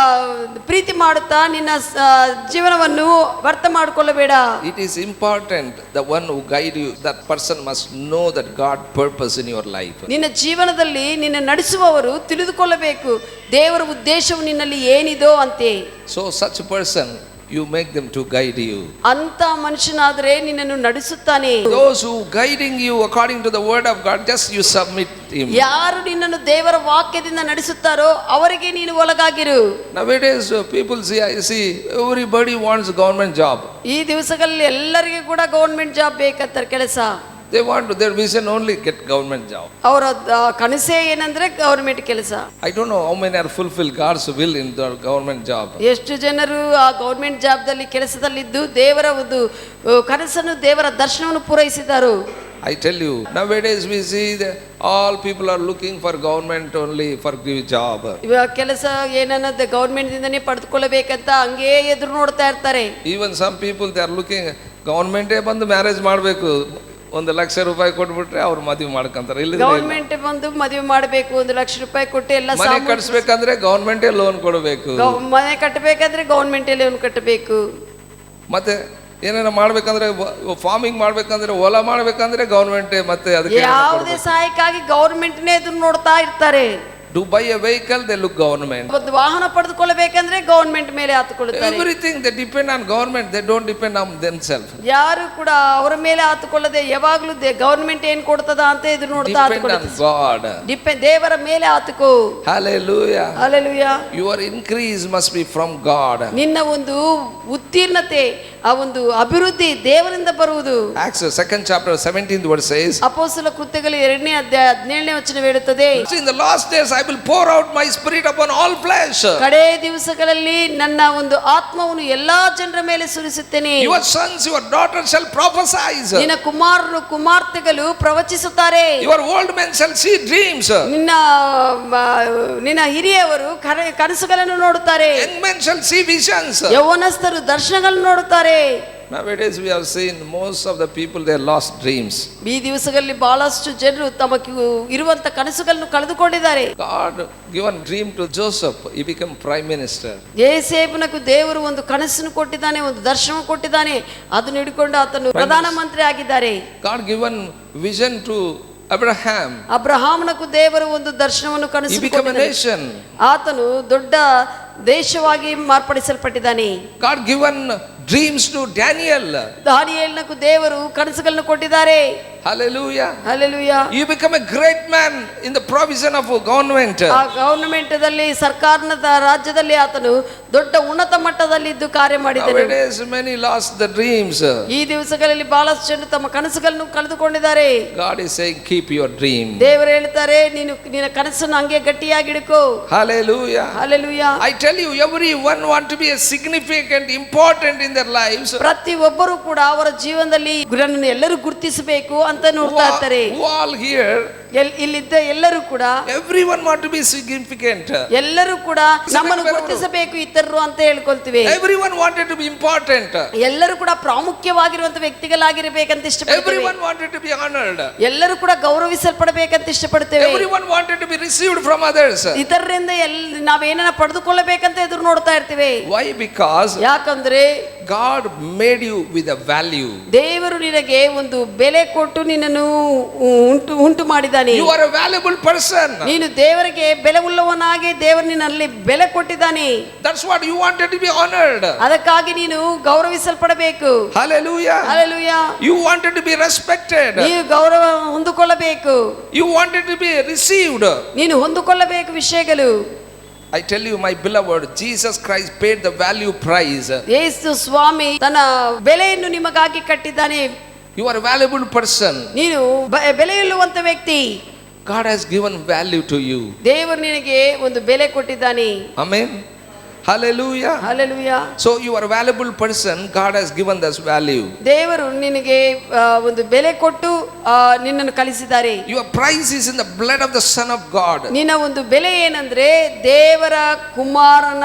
ಪ್ರೀತಿ ಮಾಡುತ್ತಾ ನಿನ್ನ ಜೀವನವನ್ನು ವ್ಯರ್ಥ ಮಾಡಿಕೊಳ್ಳಬೇಡ. It is important, the one who guide you, that person must know that God purpose in your life. ನಿನ್ನ ಜೀವನದಲ್ಲಿ ನಿನ್ನ ನಡೆಸುವವರು ತಿಳಿದುಕೊಳ್ಳಬೇಕು ದೇವರ ಉದ್ದೇಶವು ನಿನ್ನಲ್ಲಿ ಏನಿದೋ ಅಂತೆ. So such a person, you make them to guide you. ಅಂತ ಮನುಷ್ಯನಾದರೆ ನಿನ್ನನ್ನು ನಡೆಸುತ್ತಾನೆ. Those who guiding you according to the word of God, just you submit him. ಯಾರು ನಿನ್ನನ್ನು ದೇವರ ವಾಕ್ಯದಿಂದ ನಡೆಸುತ್ತಾರೋ ಅವರಿಗೆ ನೀನು ಒಳಗಾಗಿರು. Nowadays people I see everybody wants government job. ಈ ದಿವಸಗಳಲ್ಲಿ ಎಲ್ಲರಿಗೂ ಕೂಡ ಗವರ್ನಮೆಂಟ್ ಜಾಬ್ ಬೇಕಂತಾರೆ ಕೆಲಸ. They want their vision only get government job. ಅವರ ಕನಸೇ ಏನಂದ್ರೆ ಗವರ್ನಮೆಂಟ್ ಕೆಲಸ. I don't know how many are fulfill God's will in the government job. ಎಷ್ಟು ಜನರು ಆ ಗವರ್ನಮೆಂಟ್ ಜಾಬ್ದಲ್ಲಿ ಕೆಲಸದಲ್ಲಿದ್ದು ದೇವರ ಒಂದು ಕನಸನ್ನು ದೇವರ ದರ್ಶನವನ್ನು ಪೂರೈಸಿದರು. I tell you, nowadays we see that all people are looking for government only for give job. ಇವಾಗ ಕೆಲಸ ಏನನ್ನದ ಗವರ್ನಮೆಂಟ್ ದಿಂದನೇ ಪಡೆದುಕೊಳ್ಳಬೇಕಂತ ಹಂಗೇ ಎದುರು ನೋಡ್ತಾ ಇರ್ತಾರೆ. Even some people they are looking government ಬಂದು ಮ್ಯಾರೇಜ್ ಮಾಡಬೇಕು, 1,00,000 ರೂಪಾಯಿ ಕೊಟ್ಬಿಟ್ರೆ ಅವ್ರು ಮದುವೆ ಮಾಡ್ಕೊಂತಾರೆ. ಇಲ್ಲ ಗವರ್ನಮೆಂಟ್ ಬಂದು ಮದುವೆ ಮಾಡಬೇಕು, 1,00,000 ರೂಪಾಯಿ ಕೊಟ್ಟು ಎಲ್ಲ ಮನೆ ಕಟ್ಸ್ಬೇಕಂದ್ರೆ ಗವರ್ನಮೆಂಟೇ ಲೋನ್ ಕೊಡಬೇಕು. ಮನೆ ಕಟ್ಟಬೇಕಂದ್ರೆ ಗವರ್ನಮೆಂಟ್ ಲೋನ್ ಕಟ್ಟಬೇಕು. ಮತ್ತೆ ಏನೇನ ಮಾಡ್ಬೇಕಂದ್ರೆ ಫಾರ್ಮಿಂಗ್ ಮಾಡ್ಬೇಕಂದ್ರೆ ಹೊಲ ಮಾಡ್ಬೇಕಂದ್ರೆ ಗವರ್ನಮೆಂಟ್ ಮತ್ತೆ ಅದಕ್ಕೆ ಯಾವುದೇ ಸಹಾಯಕ್ಕಾಗಿ ಗವರ್ನಮೆಂಟ್ನೇ ಎದುರು ನೋಡ್ತಾ ಇರ್ತಾರೆ. To buy a vehicle, they look government. ಒಂದು ವಾಹನ ಪಡೆದುಕೊಳ್ಳಬೇಕಂದ್ರೆ ಗವರ್ಮೆಂಟ್ ಮೇಲೆ ಆತುಕೊಳ್ಳುತ್ತಾರೆ. Everything they depend on government, they don't depend on themselves. ಯಾರು ಕೂಡ ಅವರ ಮೇಲೆ ಆತುಕೊಳ್ಳದೆ ಯಾವಾಗಲೂ ಗವರ್ಮೆಂಟ್ ಏನ್ ಕೊಡ್ತದ ಅಂತ ಎದುರು ನೋಡ್ತಾ Depend on God. ದೇವರ ಮೇಲೆ ಆತುಕೋ. Hallelujah. Hallelujah. Your increase must be from God. ನಿನ್ನ ಒಂದು ಉತ್ತೀರ್ಣತೆ, ಆ ಒಂದು ಅಭಿವೃದ್ಧಿ ದೇವರಿಂದ ಬರುವುದು. Acts 2nd chapter 17th verse says, ಅಪೊಸ್ತಲ ಕೃತ್ಯಗಳು 2ನೇ ಅಧ್ಯಾಯ 17ನೇ ವಚನ ಹೇಳುತ್ತದೆ, in the last days I will pour out my spirit upon all flesh. ಕಡೆ ದಿವಸಗಳಲ್ಲಿ ನನ್ನ ಒಂದು ಆತ್ಮವನ್ನು ಎಲ್ಲಾ ಜನರ ಮೇಲೆ ಸುರಿಸುತ್ತೇನೆ. Your sons, your daughters shall prophesy. ನಿನ್ನ ಕುಮಾರರು ಕುಮಾರ್ತೆಗಳು ಪ್ರವಚಿಸುತ್ತಾರೆ. Your old men shall see dreams. ನಿನ್ನ ಹಿರಿಯವರು ಕನಸುಗಳನ್ನು ನೋಡುತ್ತಾರೆ. Young men shall see visions. ಯೌವನಸ್ಥರು ದರ್ಶನಗಳನ್ನು ನೋಡುತ್ತಾರೆ. Nowadays we have seen most of the people, they lost dreams. ಈ ದಿವಸಗಳಲ್ಲಿ ಬಹಳಷ್ಟು ಜನರು ತಮಗೆ ಇರುವಂತ ಕನಸುಗಳನ್ನು ಕಳೆದುಕೊಂಡಿದ್ದಾರೆ. God given dream to Joseph, he became prime minister. ಯೋಸೇಫನಿಗೆ ದೇವರು ಒಂದು ಕನಸನ್ನು ಕೊಟ್ಟಿದ್ದಾನೆ, ಒಂದು ದರ್ಶನ ಕೊಟ್ಟಿದ್ದಾನೆ, ಅದನ್ನು ಹಿಡಿಕೊಂಡು ಆತನು ಪ್ರಧಾನ ಮಂತ್ರಿ ಆಗಿದ್ದಾರೆ. God given vision to Abraham. ಅಬ್ರಹಾಮನಿಗೂ ದೇವರು ಒಂದು ದರ್ಶನವನ್ನು ಕನಸು ಕೊಟ್ಟಿದ್ದಾನೆ. ಆತನು ದೊಡ್ಡ ದೇಶವಾಗಿ ಮಾರ್ಪಡಿಸಲ್ಪಟ್ಟಿದ್ದಾನೆ. God given dreams to Daniel. ದಾನಿಯೇಲನಿಗೂ ದೇವರು ಕನಸುಗಳನ್ನು ಕೊಟ್ಟಿದ್ದಾರೆ. Hallelujah. Hallelujah. You become a great man in the provision of a government. ಆ ಗವರ್ನಮೆಂಟ್ದಲ್ಲಿ ಸರ್ಕಾರದ ರಾಜ್ಯದಲ್ಲಿ ಆತನು ದೊಡ್ಡ ಉನ್ನತ ಮಟ್ಟದಲ್ಲಿ ಇದ್ದು ಕಾರ್ಯ ಮಾಡಿದ್ದಾನೆ. Nowadays many lost the dreams. ಈ ದಿವಸಗಳಲ್ಲಿ ಬಹಳಷ್ಟು ಜನರು ತಮ್ಮ ಕನಸುಗಳನ್ನು ಕಳೆದುಕೊಂಡಿದ್ದಾರೆ. God is saying keep your dream. ದೇವರು ಹೇಳ್ತಾರೆ ನೀನು ನಿನ್ನ ಕನಸನ್ನು ಹಂಗೆ ಗಟ್ಟಿಯಾಗಿ ಹಿಡ್ಕೋ. Hallelujah. Hallelujah. I tell you, everyone want to be a significant, important in their lives. ಪ್ರತಿ ಒಬ್ಬರು ಕೂಡ ಅವರ ಜೀವನದಲ್ಲಿ ಗುರುವನ್ನು ಎಲ್ಲರೂ ಗುರುತಿಸಬೇಕು ಅಂತ ನೋಡ್ತಾ ಇರ್ತಾರೆ. Who all here? ಇಲ್ಲಿದ್ದ ಎಲ್ಲರೂ ಕೂಡ everyone want to be significant. ಎಲ್ಲರೂ ಕೂಡ ನಮ್ಮನ್ನು ಗುರುತಿಸಬೇಕು ಇತರರು ಅಂತ ಹೇಳ್ಕೊಳ್ತೀವಿ. Everyone wanted to be important. ಎಲ್ಲರೂ ಕೂಡ ಪ್ರಾಮುಖ್ಯವಾಗಿರುವಂತ ವ್ಯಕ್ತಿಗಳಾಗಿರಬೇಕಂತ ಇಷ್ಟಪಡ್ತೇವೆ. Everyone wanted to be honored. ಎಲ್ಲರೂ ಕೂಡ ಗೌರವಿಸಲ್ಪಡಬೇಕಂತ ಇಷ್ಟಪಡ್ತೇವೆ. Everyone wanted to be received from others. ಇತರರಿಂದ ನಾವೇನ ಪಡೆದುಕೊಳ್ಳಬೇಕಂತ ಎದುರು ನೋಡ್ತಾ ಇರ್ತೀವಿ. Why? Because ಯಾಕಂದ್ರೆ God made you with a value. ದೇವರು ನಿನಗೆ ಒಂದು ಬೆಲೆ ಕೊಟ್ಟು ನಿನ್ನನ್ನು ಉಂಟು ಮಾಡಿದ್ದಾನೆ. You are a valuable person. ನೀನು ದೇವರಿಗೆ ಬೆಲೆ ಉಳ್ಳವನಾಗಿ ದೇವರು ನಿನ್ನಲ್ಲಿ ಬೆಲೆ ಕೊಟ್ಟಿದ್ದಾನೆ. That's what you wanted to be honored. ಅದಕ್ಕಾಗಿ ನೀನು ಗೌರವಿಸಲ್ಪಡಬೇಕು. Hallelujah. Hallelujah. You wanted to be respected. ನೀನು ಗೌರವ ಹೊಂದಿಕೊಳ್ಳಬೇಕು. You wanted to be received. ನೀನು ಹೊಂದಿಕೊಳ್ಳಬೇಕು ವಿಷಯಗಳು. I tell you, my beloved, Jesus Christ paid the value price. ಯೇಸು ಸ್ವಾಮಿ ತನ್ನ ಬೆಲೆಯನ್ನು ನಿಮಗಾಗಿ ಕಟ್ಟಿದ್ದಾನೆ. You are a valuable person. ನೀನು ಬೆಲೆಯುಳ್ಳುವಂತ ವ್ಯಕ್ತಿ. God has given value to you. ದೇವರು ನಿನಗೆ ಒಂದು ಬೆಲೆ ಕೊಟ್ಟಿದ್ದಾನೆ. Amen. Hallelujah. Hallelujah. So you are a valuable person. God has given this value. ದೇವರು ನಿನಗೆ ಒಂದು ಬೆಲೆ ಕೊಟ್ಟು ನಿನ್ನನ್ನು ಕಲಿಸಿದ್ದಾರೆ. Your price is in the blood of the Son of God. ನಿನ್ನ ಒಂದು ಬೆಲೆ ಏನಂದ್ರೆ ದೇವರ ಕುಮಾರನ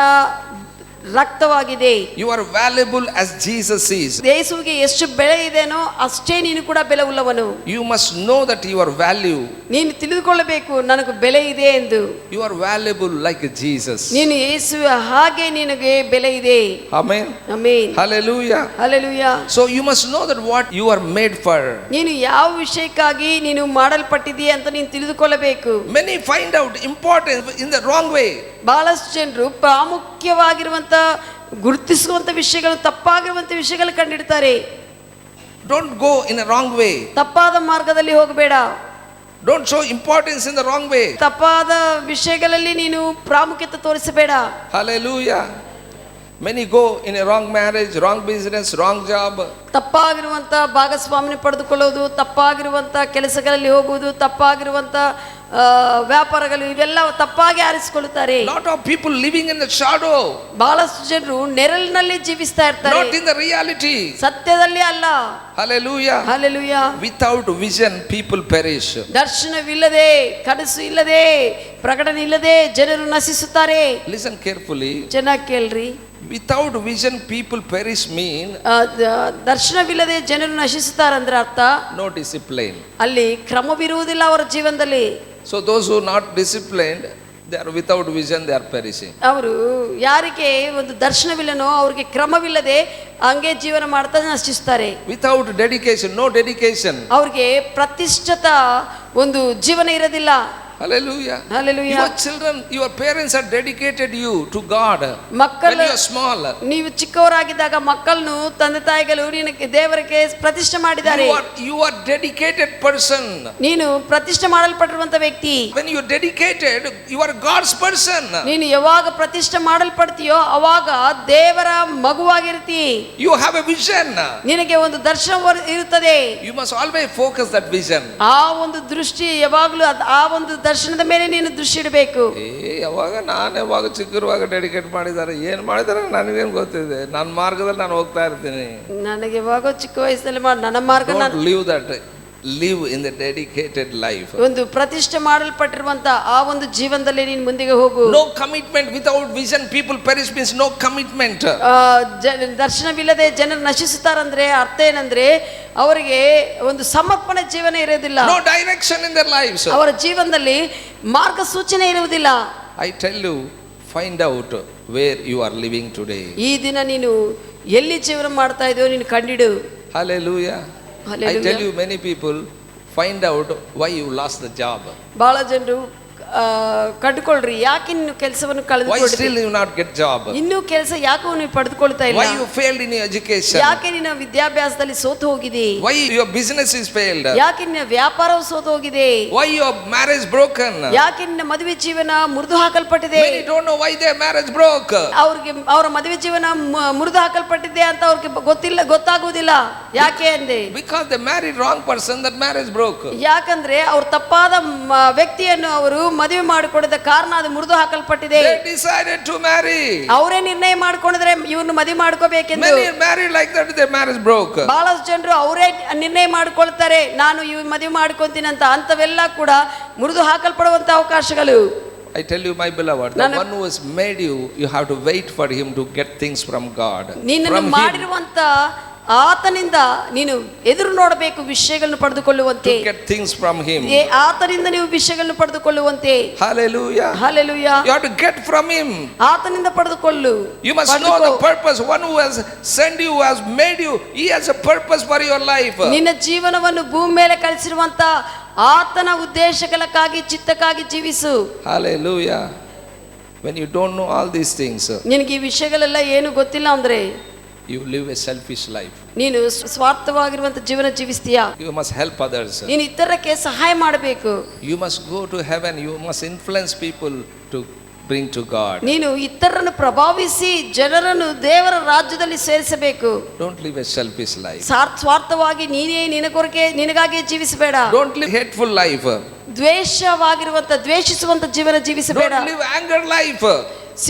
ರಕ್ತವಾಗಿದೆ. You are valuable as Jesus is. ಯೇಸುವಿಗೆ ಎಷ್ಟು ಬೆಲೆ ಇದೆನೋ ಅಷ್ಟೇ ನೀನು ಕೂಡ ಬೆಲೆ ಉಳ್ಳವನು. You must know that your value. ನೀನು ತಿಳಿದುಕೊಳ್ಳಬೇಕು ನನಗೆ ಬೆಲೆ ಇದೆ ಎಂದು. You are valuable like Jesus. ನೀನು ಯೇಸುವ ಹಾಗೆ ನಿನಗೆ ಬೆಲೆ ಇದೆ. Amen. Amen. Hallelujah. Hallelujah. So you must know that what you are made for. ನೀನು ಯಾವ ವಿಷಯಕ್ಕಾಗಿ ನೀನು ಮಾಡಲ್ಪಟ್ಟಿದೀಯ ಅಂತ ನೀನು ತಿಳಿದುಕೊಳ್ಳಬೇಕು. Many find out importance in the wrong way. ಬಹಳಷ್ಟು ಜನರು ಪ್ರಾಮುಖ್ಯವಾಗಿರುವಂತ ಗುರುತಿಸುವಂತ ವಿಷಯಗಳು ತಪ್ಪಾಗಿರುವಂತ ವಿಷಯಗಳು ಕಂಡಿಡ್ತಾರೆ. Don't go in a wrong way. ತಪ್ಪಾದ ಮಾರ್ಗದಲ್ಲಿ ಹೋಗಬೇಡ. Don't show importance in the wrong way. ತಪ್ಪಾದ ವಿಷಯಗಳಲ್ಲಿ ನೀನು ಪ್ರಾಮುಖ್ಯತೆ ತೋರಿಸಬೇಡ. Hallelujah. Many go in a wrong marriage, wrong business, wrong job. ತಪ್ಪಾಗಿರುವಂತ ಭಾಗಸ್ವಾಮ್ಯ ಪಡೆದುಕೊಳ್ಳುವುದು, ತಪ್ಪಾಗಿರುವಂತ ಕೆಲಸಗಳಲ್ಲಿ ಹೋಗುವುದು, ತಪ್ಪಾಗಿರುವಂತ ವ್ಯಾಪಾರಗಳು ಇವೆಲ್ಲ ತಪ್ಪಾಗಿ ಆರಿಸಿಕೊಳ್ಳುತ್ತಾರೆ. Lot of people living in the shadow. ಬಹಳಷ್ಟು ಜನರು ನೆರಳಿನಲ್ಲಿ ಜೀವಿಸ್ತಾ ಇರ್ತಾರೆ. Not in the reality. ಸತ್ಯದಲ್ಲಿ ಅಲ್ಲ. Hallelujah. Hallelujah. Without vision people perish. ದರ್ಶನವಿಲ್ಲದೆ, ಕನಸು ಇಲ್ಲದೆ, ಪ್ರಕಟಣೆ ಇಲ್ಲದೆ ಜನರು ನಶಿಸುತ್ತಾರೆ. Listen carefully. ಚೆನ್ನಾಗಿ ಕೇಳ್ರಿ. Without vision people perish mean ದರ್ಶನವಿಲ್ಲದೆ ಜನರು ನಶಿಸುತ್ತಾರಂದ್ರೆ ಅರ್ಥ no discipline. ಅಲ್ಲಿ ಕ್ರಮವಿರುವುದಿಲ್ಲ ಅವರ ಜೀವನದಲ್ಲಿ. So those who are not disciplined, they are without vision, they are perishing. ಅವರು ಯಾರಿಗೆ ಒಂದು ದರ್ಶನವಿಲ್ಲನೋ ಅವ್ರಿಗೆ ಕ್ರಮವಿಲ್ಲದೆ ಹಂಗೆ ಜೀವನ ಮಾಡ್ತಾ ನಶಿಸ್ತಾರೆ. Without dedication, no dedication. ಅವ್ರಿಗೆ ಪ್ರತಿಷ್ಠಿತ ಒಂದು ಜೀವನ ಇರೋದಿಲ್ಲ. Hallelujah. Hallelujah. Your children, your parents are dedicated you to God. When ಮಕ್ಕಳು you are small, ನೀವು ಚಿಕ್ಕವರಾಗಿದ್ದಾಗ ಮಕ್ಕಳನ್ನು ತಂದೆ ತಾಯಿಗಳು ನಿನಗೆ ದೇವರಿಗೆ ಪ್ರತಿಷ್ಠೆ ಮಾಡಿದ್ದಾರೆ. you are dedicated person. ನೀನು ಪ್ರತಿಷ್ಠೆ ಮಾಡಲ್ಪಟ್ಟಿರುವಂತ ವ್ಯಕ್ತಿ. When you are dedicated, you are God's person. ನೀನು ಯಾವಾಗ ಪ್ರತಿಷ್ಠೆ ಮಾಡಲ್ಪಡ್ತೀಯೋ ಅವಾಗ ದೇವರ ಮಗುವಾಗಿರ್ತಿ. You have a vision. ನಿನಗೆ ಒಂದು ದರ್ಶನ ಇರುತ್ತದೆ. You must always focus that vision. ಆ ಒಂದು ದೃಷ್ಟಿ ಯಾವಾಗಲೂ ಆ ಒಂದು ದರ್ಶನದ ಮೇಲೆ ನೀನು ದೃಷ್ಟಿ ಇಡಬೇಕು. ಯಾವಾಗ ಚಿಕ್ಕರುವಾಗ ಡೆಡಿಕೇಟ್ ಮಾಡಿದ್ದಾರೆ, ಏನು ಮಾಡಿದ್ದಾರೆ ನನಗೇನು ಗೊತ್ತಿದೆ, ನನ್ನ ಮಾರ್ಗದಲ್ಲಿ ನಾನು ಹೋಗ್ತಾ ಇರ್ತೀನಿ. ನನಗೆ ಯಾವಾಗ ಚಿಕ್ಕ ವಯಸ್ಸಲ್ಲಿ ನನ್ನ ಮಾರ್ಗ live that, live in the dedicated life. ಒಂದು ಪ್ರತಿಷ್ಠೆ ಮಾಡಲ್ಪಟ್ಟಿರುವಂತ ಆ ಒಂದು ಜೀವನದಲ್ಲಿ ನೀನು ಮುಂದೆ ಹೋಗು. No commitment without vision, people perish means no commitment. ದರ್ಶನವಿಲ್ಲದೆ ಜನರು ನಶಿಸುತ್ತಾರಂದ್ರೆ ಅರ್ಥ ಏನಂದ್ರೆ ಅವರಿಗೆ ಒಂದು ಸಮರ್ಪಣೆ ಜೀವನ ಇರೋದಿಲ್ಲ. No direction in their lives. ಅವರ ಜೀವನದಲ್ಲಿ ಮಾರ್ಗಸೂಚನೆ ಇರುವುದಿಲ್ಲ. I tell you, find out where you are living today. ಈ ದಿನ ನೀನು ಎಲ್ಲಿ ಜೀವನ ಮಾಡ್ತಾ ಇದೆಯೋ ನೀನು ಕಂಡಿಡು. Hallelujah. I tell you, many people find out why you lost the job. ಬಹಳ ಜನರು ಕಂಡುಕೊಳ್ಳ್ರಿ ಯಾಕೆ ನೀವು ಕೆಲಸವನ್ನು ಕಳೆದುಕೊಳ್ಳಿ. Why still you not get job? ಇನ್ನೂ ಕೆಲಸ ಯಾಕೆ ನೀವು ಪಡೆದುಕೊಳ್ತಾ ಇಲ್ಲ. Why you failed in your education? ಯಾಕೆ ನಿನ್ನ ವಿದ್ಯಾಭ್ಯಾಸದಲ್ಲಿ ಸೋತು ಹೋಗಿದೆ. Why your business is failed? ಯಾಕೆ ನಿನ್ನ ವ್ಯಾಪಾರವು ಸೋತು ಹೋಗಿದೆ. Why your marriage broken? ಯಾಕೆ ನಿನ್ನ ಮದುವೆ ಜೀವನ ಮುರಿದು ಹಾಕಲ್ಪಟ್ಟಿದೆ. Many don't know why their marriage broke. ಅವ್ರಿಗೆ ಅವರ ಮದುವೆ ಜೀವನ ಮುರಿದು ಹಾಕಲ್ಪಟ್ಟಿದೆ ಅಂತ ಅವ್ರಿಗೆ ಗೊತ್ತಾಗುವುದಿಲ್ಲ. ಯಾಕೆ ಅಂದೆ because they married wrong person, that marriage broke. ಯಾಕಂದ್ರೆ ಅವ್ರು ತಪ್ಪಾದ ವ್ಯಕ್ತಿಯನ್ನು ಅವರು ಮದುವೆ ಮಾಡಿಕೊಡದ ಕಾರಣ ಅದು ಮುರಿದು ಹಾಕಲ್ಪಟ್ಟಿದೆ. They decided to marry. ಅವರೇ ನಿರ್ಣಯ ಮಾಡಿಕೊಂಡಿದ್ರೆ ಇವ್ರನ್ನ ಮದುವೆ ಮಾಡ್ಕೋಬೇಕೆಂದು. Many married like that, their marriage broke. ಬಹಳಷ್ಟು ಜನರು ಅವರೇ ನಿರ್ಣಯ ಮಾಡಿಕೊಳ್ತಾರೆ ನಾನು ಇವ್ ಮದುವೆ ಮಾಡ್ಕೊಂತೀನಿ ಅಂತ. ಅಂತವೆಲ್ಲ ಕೂಡ ಮುರಿದು ಹಾಕಲ್ಪಡುವಂತ ಅವಕಾಶಗಳು. I tell you, my beloved, the one who has made you, you have to wait for him to get things from God. ನಿನ್ನನ್ನು ಮಾಡಿರುವಂತ ಆತನಿಂದ ನೀನು ಎದುರು ನೋಡಬೇಕು ವಿಷಯಗಳನ್ನು ಪಡೆದುಕೊಳ್ಳುವಂತೆ. To get things from him. ಆತನಿಂದ ನೀವು ವಿಷಯಗಳನ್ನು ಪಡೆದುಕೊಳ್ಳುವಂತೆ. Hallelujah. Hallelujah. You have to get from him. ಆತನಿಂದ ಪಡೆದುಕೊಳ್ಳು. You must know the purpose. One who has sent you, who has made you, he has a purpose for your life. ನಿನ್ನ ಜೀವನವನ್ನು ಭೂಮಿ ಮೇಲೆ ಕಳಿಸಿರುವಂತ ಆತನ ಉದ್ದೇಶಗಳಕ್ಕಾಗಿ ಚಿತ್ತಕ್ಕಾಗಿ ಜೀವಿಸು. Hallelujah. When you don't know all these things, ನಿನಗೆ ಈ ವಿಷಯಗಳೆಲ್ಲ ಏನು ಗೊತ್ತಿಲ್ಲ ಅಂದ್ರೆ you live a selfish life. ನೀನು ಸ್ವಾರ್ಥವಾಗಿರುವಂತ ಜೀವನ ಜೀವಿಸ್ತೀಯಾ. You must help others. ನೀನು ಇತರಕ್ಕೆ ಸಹಾಯ ಮಾಡಬೇಕು. You must go to heaven. You must influence people to bring to God. ನೀನು ಇತರರನ್ನು ಪ್ರಭಾವಿಸಿ ಜನರನ್ನು ದೇವರ ರಾಜ್ಯದಲ್ಲಿ ಸೇರಿಸಬೇಕು. Don't live a selfish life. ಸ್ವಾರ್ಥವಾಗಿ ನೀನೇ ನಿನಗಾಗಿ ಜೀವಿಸಬೇಡ. Don't live hateful life. ದ್ವೇಷಿಸುವಂತ ಜೀವನ ಜೀವಿಸಬೇಡ. Don't live anger life.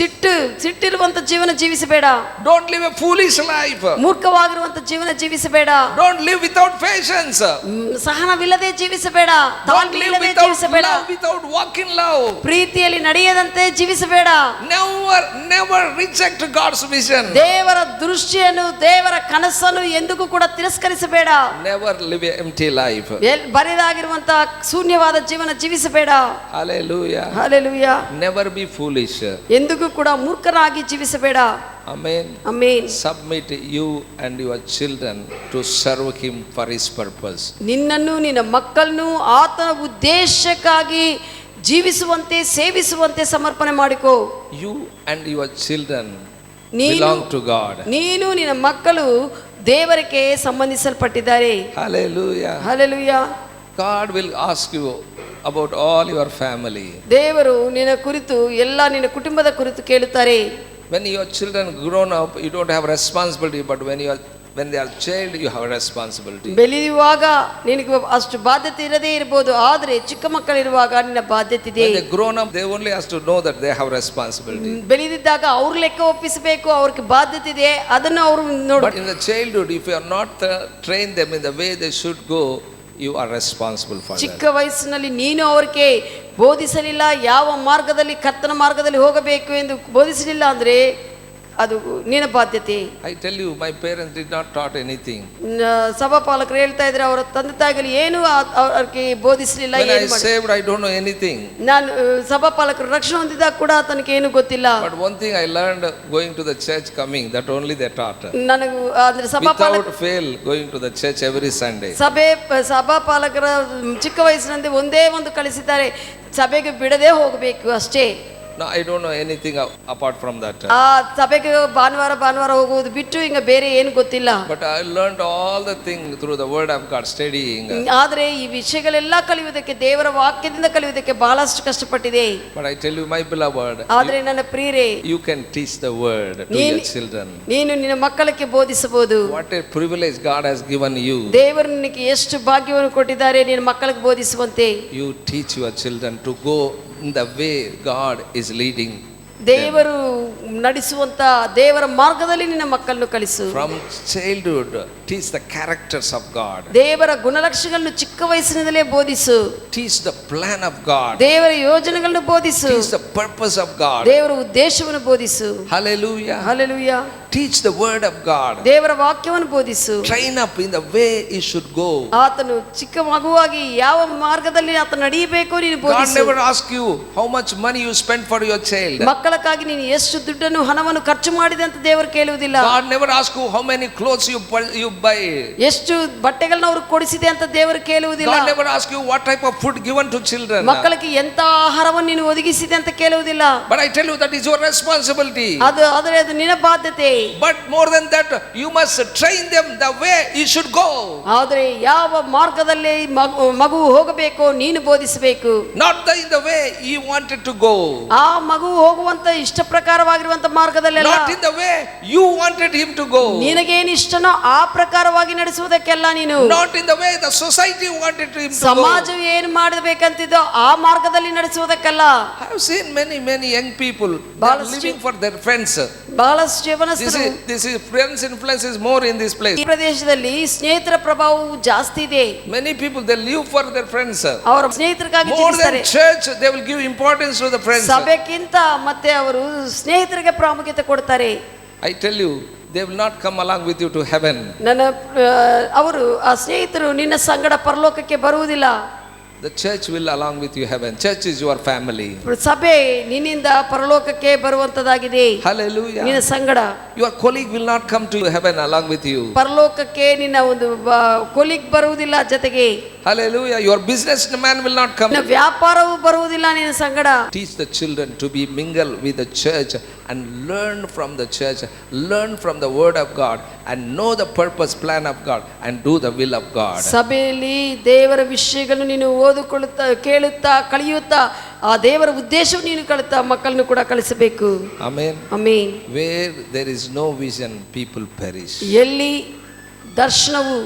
ಸಿಟ್ಟಿರುವಂತ ಜೀವನ ಜೀವಿಸಬೇಡ. Don't live a foolish life. ಮೂರ್ಖವಾಗಿರುವಂತ ಜೀವನ ಜೀವಿಸಬೇಡ. Don't live without patience. ಸಹನವಿಲ್ಲದೆ ಜೀವಿಸಬೇಡ. Don't live without walk in love. ಪ್ರೀತಿಯಲ್ಲಿ ನಡೆಯದಂತೆ ಜೀವಿಸಬೇಡ. Never reject God's vision. ದೇವರ ದೃಷ್ಟಿಯನ್ನು ದೇವರ ಕನಸನ್ನು ಎಂದಿಗೂ ಕೂಡ ತಿರಸ್ಕರಿಸಬೇಡ. Never live an empty life. ಬರಿದಾಗಿರುವಂತ ಶೂನ್ಯವಾದ ಜೀವನ ಜೀವಿಸಬೇಡ. Hallelujah. Hallelujah. Never be foolish. ಎಂದಿಗೂ ಕೂಡ ಮೂರ್ಖರಾಗಿ ಜೀವಿಸಬೇಡ. Amen. Amen. Submit you and your children to serve him for his purpose. ನಿನ್ನನ್ನು ನಿನ್ನ ಮಕ್ಕಳನ್ನು ಆತನ ಉದ್ದೇಶಕ್ಕಾಗಿ ಜೀವಿಸುವಂತೆ ಸೇವಿಸುವಂತೆ ಸಮರ್ಪಣೆ ಮಾಡಿಕೋ. You and your children belong to God. ನೀನು ನಿನ್ನ ಮಕ್ಕಳು ದೇವರಿಗೆ ಸಂಬಂಧಿಸಲ್ಪಟ್ಟಿದ್ದಾರೆ. Hallelujah. Hallelujah. God will ask you about all your family. ದೇವರು ನಿನ್ನ ಕುರಿತು ಎಲ್ಲ ನಿನ್ನ ಕುಟುಂಬದ ಕುರಿತು ಕೇಳುತ್ತಾರೆ. When your children grown up, you don't have responsibility, but when they are child, you have responsibility. ಬೆಳೆಯುವಾಗ ನಿನಗೆ ಅಷ್ಟು ಬಾಧ್ಯತೆ ಇರದೇ ಇರಬಹುದು, ಆದರೆ ಚಿಕ್ಕ ಮಕ್ಕಳಿರುವಾಗ ನಿನ್ನ ಬಾಧ್ಯತೆ ಇದೆ. When they grown up, they only has to know that they have responsibility. ಬೆಳೆದಿದ್ದಾಗ ಅವ್ರ ಲೆಕ್ಕ ಒಪ್ಪಿಸಬೇಕು, ಅವ್ರಿಗೆ ಬಾಧ್ಯತೆ ಇದೆ, ಅದನ್ನು ಅವರು ನೋಡಿ. But in the childhood, if you are not trained them in the way they should go, you are responsible for that. ಚಿಕ್ಕ ವಯಸ್ಸಿನಲ್ಲಿ ನೀನು ಅವರಿಗೆ ಬೋಧಿಸಲಿಲ್ಲ, ಯಾವ ಮಾರ್ಗದಲ್ಲಿ ಕರ್ತನ ಮಾರ್ಗದಲ್ಲಿ ಹೋಗಬೇಕು ಎಂದು ಬೋಧಿಸಲಿಲ್ಲ ಅಂದ್ರೆ ಅದು ನಿನ್ನ ಬಾಧ್ಯತೆ. I tell you, my parents did not taught anything. ಸಭಾಪಾಲಕರು ಹೇಳ್ತಾ ಇದ್ರೆ ಅವರ ತಂದೆ ತಾಯಿಗಳು ಏನು ಅವ್ರಿಗೆ ಬೋಧಿಸಲಿಲ್ಲ. When I saved, I don't know anything. ನಾನು ಸಭಾಪಾಲಕರು ರಕ್ಷಣೆ ಹೊಂದಿದಾಗ ಕೂಡ ತನಗೆ ಏನು ಗೊತ್ತಿಲ್ಲ. But one thing I learned going to the church coming, that only they taught. ನನಗೆ ಅಂದ್ರೆ ಸಭಾಪಾಲಕ Without fail going to the church every Sunday. ಸಭಾಪಾಲಕರ ಚಿಕ್ಕ ವಯಸ್ಸಿನಂತೆ ಒಂದೇ ಒಂದು ಕಳಿಸಿದ್ದಾರೆ, ಸಭೆಗೆ ಬಿಡದೆ ಹೋಗಬೇಕು ಅಷ್ಟೇ. No, I don't know anything apart from that. ಆ ಸಭೆಗೆ ಭಾನುವಾರ ಹೋಗುವುದು ಬಿಟ್ಟು ಈಗ ಬೇರೆ ಏನು ಗೊತ್ತಿಲ್ಲ. But I learned all the things through the word of God, studying. ಆದರೆ ಈ ವಿಷಯಗಳೆಲ್ಲ ಕಲಿಯುವುದಕ್ಕೆ, ದೇವರ ವಾಕ್ಯದಿಂದ ಕಲಿಯುವುದಕ್ಕೆ ಬಹಳಷ್ಟು ಕಷ್ಟಪಟ್ಟಿದೆ. But I tell you, my beloved, ಆದರೆ ನನ್ನ ಪ್ರಿಯರೇ, you can teach the word to your children. ನೀನು ನಿನ್ನ ಮಕ್ಕಳಿಗೆ ಬೋಧಿಸಬಹುದು. What a privilege God has given you. ದೇವರು ನಿನಗೆ ಎಷ್ಟು ಭಾಗ್ಯವನ್ನು ಕೊಟ್ಟಿದ್ದಾರೆ ನಿನ್ನ ಮಕ್ಕಳಿಗೆ ಬೋಧಿಸುವಂತೆ. You teach your children to go in the way God is leading. ದೇವರು ನಡೆಸುವಂತ ದೇವರ ಮಾರ್ಗದಲ್ಲಿ ನಿನ್ನ ಮಕ್ಕಳನ್ನು ಕಲಿಸು. From childhood, teach the characters of God. ದೇವರ ಗುಣಲಕ್ಷಣಗಳನ್ನು ಚಿಕ್ಕ ವಯಸ್ಸಿನಿಂದಲೇ ಬೋಧಿಸು. Teach the plan of God. ದೇವರ ಯೋಜನೆಗಳನ್ನು ಬೋಧಿಸು. Teach the purpose of God. ದೇವರ ಉದ್ದೇಶವನ್ನು ಬೋಧಿಸು. Hallelujah. Hallelujah. Teach the word of God. ದೇವರ ವಾಕ್ಯವನ್ನು ಬೋಧಿಸು. Train up in the way he should go. ಆತನು ಚಿಕ್ಕ ಮಗುವಾಗಿ ಯಾವ ಮಾರ್ಗದಲ್ಲಿ ಆತ ನಡೆಯಬೇಕು ನೀನು God ಬೋಧಿಸು. never ask you how much money you spend for your child. ಮಕ್ಕಳಕ್ಕಾಗಿ ನೀನು ಎಷ್ಟು ದುಡ್ಡನ್ನು ಹಣವನ್ನು ಖರ್ಚು ಮಾಡಿದೆ ಅಂತ ದೇವರು ಕೇಳುವುದಿಲ್ಲ. God never ask you how many clothes you buy. ಎಷ್ಟು ಬಟ್ಟೆಗಳನ್ನ ಅವ್ರಿಗೆ ಕೊಡಿಸಿದೆ ಅಂತ ದೇವರು ಕೇಳುವುದಿಲ್ಲ. God never ask you what type of food given to children. ಮಕ್ಕಳಿಗೆ ಎಂತ ಆಹಾರವನ್ನು ನೀನು ಒದಗಿಸಿದೆ ಅಂತ ಕೇಳುವುದಿಲ್ಲ. But I tell you, that is your responsibility. ಅದು ನಿನ್ನ ಬಾಧ್ಯತೆ. But more than that, you must train them the way you should go. ಆದರೆ ಯಾವ ಮಾರ್ಗದಲ್ಲಿ ಮಗು ಹೋಗಬೇಕು ನೀನು ಬೋಧಿಸಬೇಕು. Not in the way you wanted to go. ಆ ಮಗು ಹೋಗುವಂತ ಇಷ್ಟ ಪ್ರಕಾರವಾಗಿರುವಂತ ಮಾರ್ಗದಲ್ಲಿ ಅಲ್ಲ. Not in the way you wanted him to go. ನಿನಗೇನು ಇಷ್ಟನೋ ಆ ಪ್ರಕಾರವಾಗಿ ನಡೆಸುವುದಕ್ಕೆಲ್ಲ ನೀನು. Not in the way the society wanted him to go. ಸಮಾಜವು ಏನು ಮಾಡಬೇಕಂತಿದ್ದೋ ಆ ಮಾರ್ಗದಲ್ಲಿ ನಡೆಸುವುದಕ್ಕೆಲ್ಲ. I have seen many young people living for their friends. ಬಹಳಷ್ಟು ಯವನಸ್ಥರು. This is friends influence is more in this place. ಈ ಪ್ರದೇಶದಲ್ಲಿ ಸ್ನೇಹಿತರ ಪ್ರಭಾವವು ಜಾಸ್ತಿ ಇದೆ. Many people they live for their friends. ಅವರ ಸ್ನೇಹಿತರಿಗಾಗಿ More than ಜೀವಿಸ್ತಾರೆ. church, they will give importance to the friends. ಸಭೆಗಿಂತ ಮತ್ತೆ ಅವರು ಸ್ನೇಹಿತರಿಗೆ ಪ್ರಾಮುಖ್ಯತೆ ಕೊಡ್ತಾರೆ. I tell you, they will not come along with you to heaven. ಅವರು ಆ ಸ್ನೇಹಿತರು ನಿನ್ನ ಸಂಗಡ ಪರಲೋಕಕ್ಕೆ ಬರುವುದಿಲ್ಲ. The church will along with you heaven. Church is your family. ಸಭೆ ನಿನ್ನಿಂದ ಪರಲೋಕಕ್ಕೆ ಬರುವಂತದಾಗಿದೆ. Hallelujah. ನಿನ್ನ ಸಂಗಡ. Your colleague will not come to heaven along with you. ಪರಲೋಕಕ್ಕೆ ನಿನ್ನ ಒಂದು ಕೊಲೀಗ್ ಬರುವುದಿಲ್ಲ ಜೊತೆಗೆ. Hallelujah. Your businessman will not come. ನಿನ್ನ ವ್ಯಾಪಾರವು ಬರುವುದಿಲ್ಲ ನಿನ್ನ ಸಂಗಡ. Teach the children to be mingle with the church and learn from the church, learn from the word of God and know the purpose plan of God and do the will of God. ಸಭೆಯಲ್ಲಿ ದೇವರ ವಿಷಯಗಳನ್ನು ನೀನು ಓದಿಕೊಳ್ಳುತ್ತಾ ಕೇಳುತ್ತಾ ಕಲಿಯುತ್ತಾ ಆ ದೇವರ ಉದ್ದೇಶವನ್ನು ನೀನು ಕಲಿತಾ ಮಕ್ಕಳನ್ನು ಕೂಡ ಕಲಿಸಬೇಕು. Amen. Amen. Where there is no vision, people perish. ಎಲ್ಲಿ ದರ್ಶನವು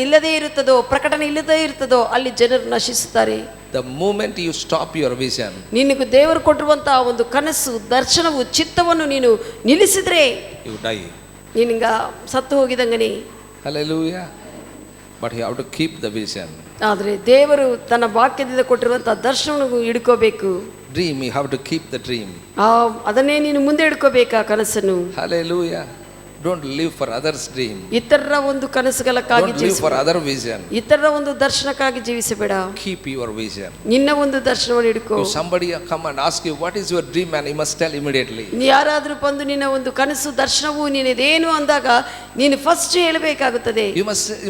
ಇಲ್ಲದೇ ಇರುತ್ತದೋ, ಪ್ರಕಟಣೆ ಇಲ್ಲದೇ ಇರುತ್ತದೋ ಅಲ್ಲಿ ಜನರು ನಶಿಸುತ್ತಾರೆ. The moment you stop your vision, ನಿನಗೆ ದೇವರು ಕೊಟ್ಟಿರುವಂತಹ ಒಂದು ಕನಸು, ದರ್ಶನವು, ಚಿತ್ತವನ್ನು ನೀನು ನಿಲ್ಲಿಸಿದ್ರೆ you die. ನೀನೀಗ ಸತ್ತು ಹೋಗಿದಂಗನೇ. Hallelujah. But you have to keep the vision. ಆದರೆ ದೇವರು ತನ್ನ ವಾಕ್ಯದಿಂದ ಕೊಟ್ಟಿರುವಂತಹ ದರ್ಶನವನ್ನು ಹಿಡ್ಕೋಬೇಕು. Dream, you have to keep the dream. ಅದನ್ನೇ ನೀನು ಮುಂದೆ ಹಿಡ್ಕೋಬೇಕಾ ಕನಸನ್ನು. Hallelujah. Don't live for others' dream. ಇತರರ ಒಂದು ಕನಸುಗಳಕ್ಕಾಗಿ Don't live for other vision. ಇತರರ ಒಂದು ದರ್ಶನಕ್ಕಾಗಿ ಜೀವಿಸಬೇಡ. Keep your vision. ನಿನ್ನ ಒಂದು ದರ್ಶನವನ್ನು ಹಿಡ್ಕೋ. If somebody come and ask you what is your dream, and you must tell immediately. ಯಾರಾದರೂ ಬಂದು ನಿನ್ನ ಒಂದು ಕನಸು ದರ್ಶನವು ನಿನ್ನದೇನು ಅಂದಾಗ ನೀನು first ಹೇಳಬೇಕಾಗುತ್ತದೆ. You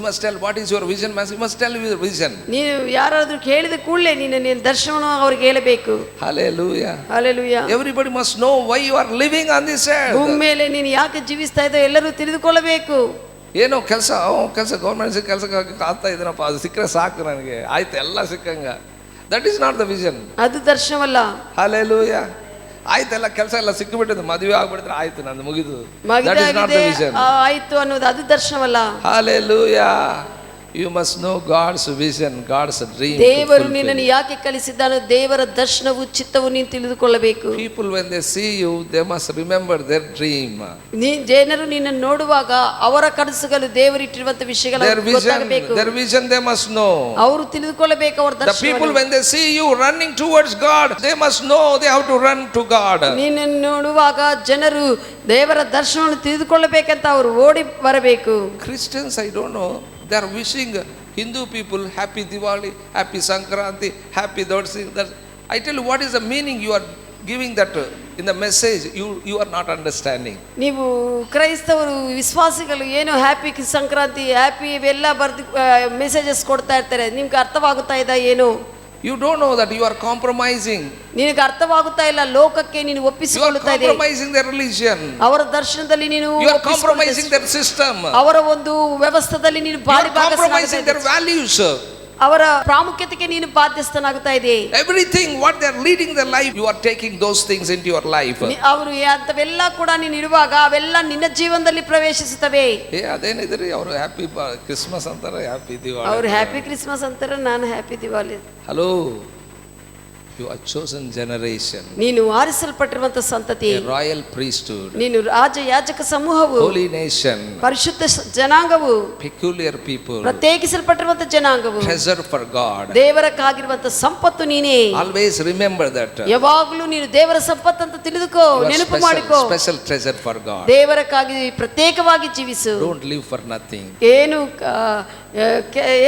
must tell what is your vision. You must tell your vision. ನೀನು ಯಾರಾದರೂ ಕೇಳಿದ ಕೂಡಲೇ ನಿನ್ನ ದರ್ಶನವನ್ನು ಅವರಿಗೆ ಹೇಳಬೇಕು. Hallelujah. Hallelujah. Everybody must know why you are living on this earth. ಭೂಮಿ ಮೇಲೆ ನೀನು ಯಾಕೆ ಜೀವಿಸ್ತಾ ಇದ್ದೀಯೋ ಎಲ್ಲರೂ ತಿಳಿದುಕೊಳ್ಳಬೇಕು. ಏನೋ ಕೆಲಸ ಗೌರ್ಮೆಂಟ್ ಕೆಲಸ ಆಗ್ತಾ ಇದ್ದೀನಪ್ಪ, ಅದು ಸಿಕ್ಕರೆ ಸಾಕು ನನಗೆ, ಆಯ್ತು ಎಲ್ಲ ಸಿಕ್ಕಂಗ. That is not the vision. ಅದು ದರ್ಶನವಲ್ಲ. Hallelujah. ಆಯ್ತೆಲ್ಲ ಕೆಲಸ ಎಲ್ಲ ಸಿಕ್ಕಿಬಿಟ್ಟಿದೆ, ಮದುವೆ ಆಗ್ಬಿಟ್ಟಿದ್ರೆ ಆಯ್ತು ನಂದು ಮುಗಿದು. That is not the vision. ಆಯ್ತು ಅನ್ನೋದು ಅದು ದರ್ಶನವಲ್ಲ. Hallelujah. You must know God's vision, God's dream. to ದೇವರು fulfill. ನಿನ್ನನ್ನು ಯಾಕೆ ಕಲಿಸಿದ್ದಾನೋ ದೇವರ ದರ್ಶನವು ಚಿತ್ತವು ನೀನು ತಿಳಿದುಕೊಳ್ಳಬೇಕು. People, when they see you, they must remember their dream. ಜನರು ನಿನ್ನನ್ನು ನೋಡುವಾಗ ಅವರ ಕನಸುಗಳು ದೇವರಿಟ್ಟಿರುವಂತ Their ವಿಷಯಗಳು ಗೊತ್ತಾಗಬೇಕು. vision they must know. ಅವರು ತಿಳಿದುಕೊಳ್ಳಬೇಕು ಅವರ The people, ದರ್ಶನ. when they see you running towards God, they must know they have to run to God. ನಿನ್ನನ್ನು ನೋಡುವಾಗ ಜನರು ದೇವರ ದರ್ಶನವನ್ನು ತಿಳಿದುಕೊಳ್ಳಬೇಕಂತ ಅವರು ಓಡಿ ಬರಬೇಕು. Christians, I don't know, they are wishing Hindu people happy Diwali, happy Sankranti, happy those things. I tell you, what is the meaning you are giving that in the message? You are not understanding. ನೀವು ಕ್ರೈಸ್ತವರು ವಿಶ್ವಾಸಿಗಳು ಏನು ಹ್ಯಾಪಿ ಸಂಕ್ರಾಂತಿ ಹ್ಯಾಪಿ ಇವೆಲ್ಲ ಬರ್ದು ಮೆಸೇಜಸ್ ಕೊಡ್ತಾ ಇರ್ತಾರೆ. ನಿಮ್ಗೆ ಅರ್ಥವಾಗುತ್ತಾ ಇದೆ ಏನು? You don't know that you are compromising. ನಿನಗೆ ಅರ್ಥವಾಗುತ್ತಾ ಇಲ್ಲ, ಲೋಕಕ್ಕೆ ನೀನು You are ಒಪ್ಪಿಸಿಕೊಳ್ಳುತ್ತಾ ಇದೆ. compromising their religion. ಅವರ ದರ್ಶನದಲ್ಲಿ ನೀನು You are compromising their system. ಅವರ ಒಂದು ವ್ಯವಸ್ಥೆದಲ್ಲಿ ನೀನು You are ಭಾಗಸ್ಥನಾಗುತ್ತಾ compromising their ಇದ್ದೀಯ. values. ಅವರ ಪ್ರಾಮುಖ್ಯತೆಗೆ ನೀನು ಬಾಧ್ಯಸ್ಥನಾಗುತ್ತಾ ಇದೆ. Everything what they are leading their life, you are taking those things into your life. ಅವರು ಅಂತವೆಲ್ಲ ಕೂಡ ನೀನು ಇರುವಾಗ ಅವೆಲ್ಲ ನಿನ್ನ ಜೀವನದಲ್ಲಿ ಪ್ರವೇಶಿಸುತ್ತವೆ. ಅದೇನಿದ್ರಿ ಅವರು ಹ್ಯಾಪಿ ಕ್ರಿಸ್ಮಸ್ ಅಂತಾರೆ, ಹ್ಯಾಪಿ ದಿವಾಳಿ. ಅವ್ರು ಹ್ಯಾಪಿ ಕ್ರಿಸ್ಮಸ್ ಅಂತಾರೆ, ನಾನು happy Diwali. Hello, you are chosen generation, ನೀನು ಆರಿಸಲ್ಪಟ್ಟಿರುವಂತ ಸಂತತಿ, a royal priesthood, ನೀನು ರಾಜ ಯಾಜಕ ಸಮೂಹವು, holy nation, ಪರಿಶುದ್ಧ ಜನಾಂಗವು, peculiar people, ಪ್ರತ್ಯೇಕಿಸಲ್ಪಟ್ಟಿರುವಂತ ಜನಾಂಗವು, treasure for God. ದೇವರಕ್ಕಾಗಿರುವಂತ ಸಂಪತ್ತು ನೀನೇ. Always remember that. ಯಾವಾಗಲೂ ನೀನು ದೇವರ ಸಂಪತ್ತು ಅಂತ ತಿಳಿದುಕೋ, You are ನೆನಪು ಮಾಡಿಕೋ. special treasure for God. ದೇವರಕ್ಕಾಗಿ ಪ್ರತ್ಯೇಕವಾಗಿ ಜೀವಿಸು. Don't live for nothing.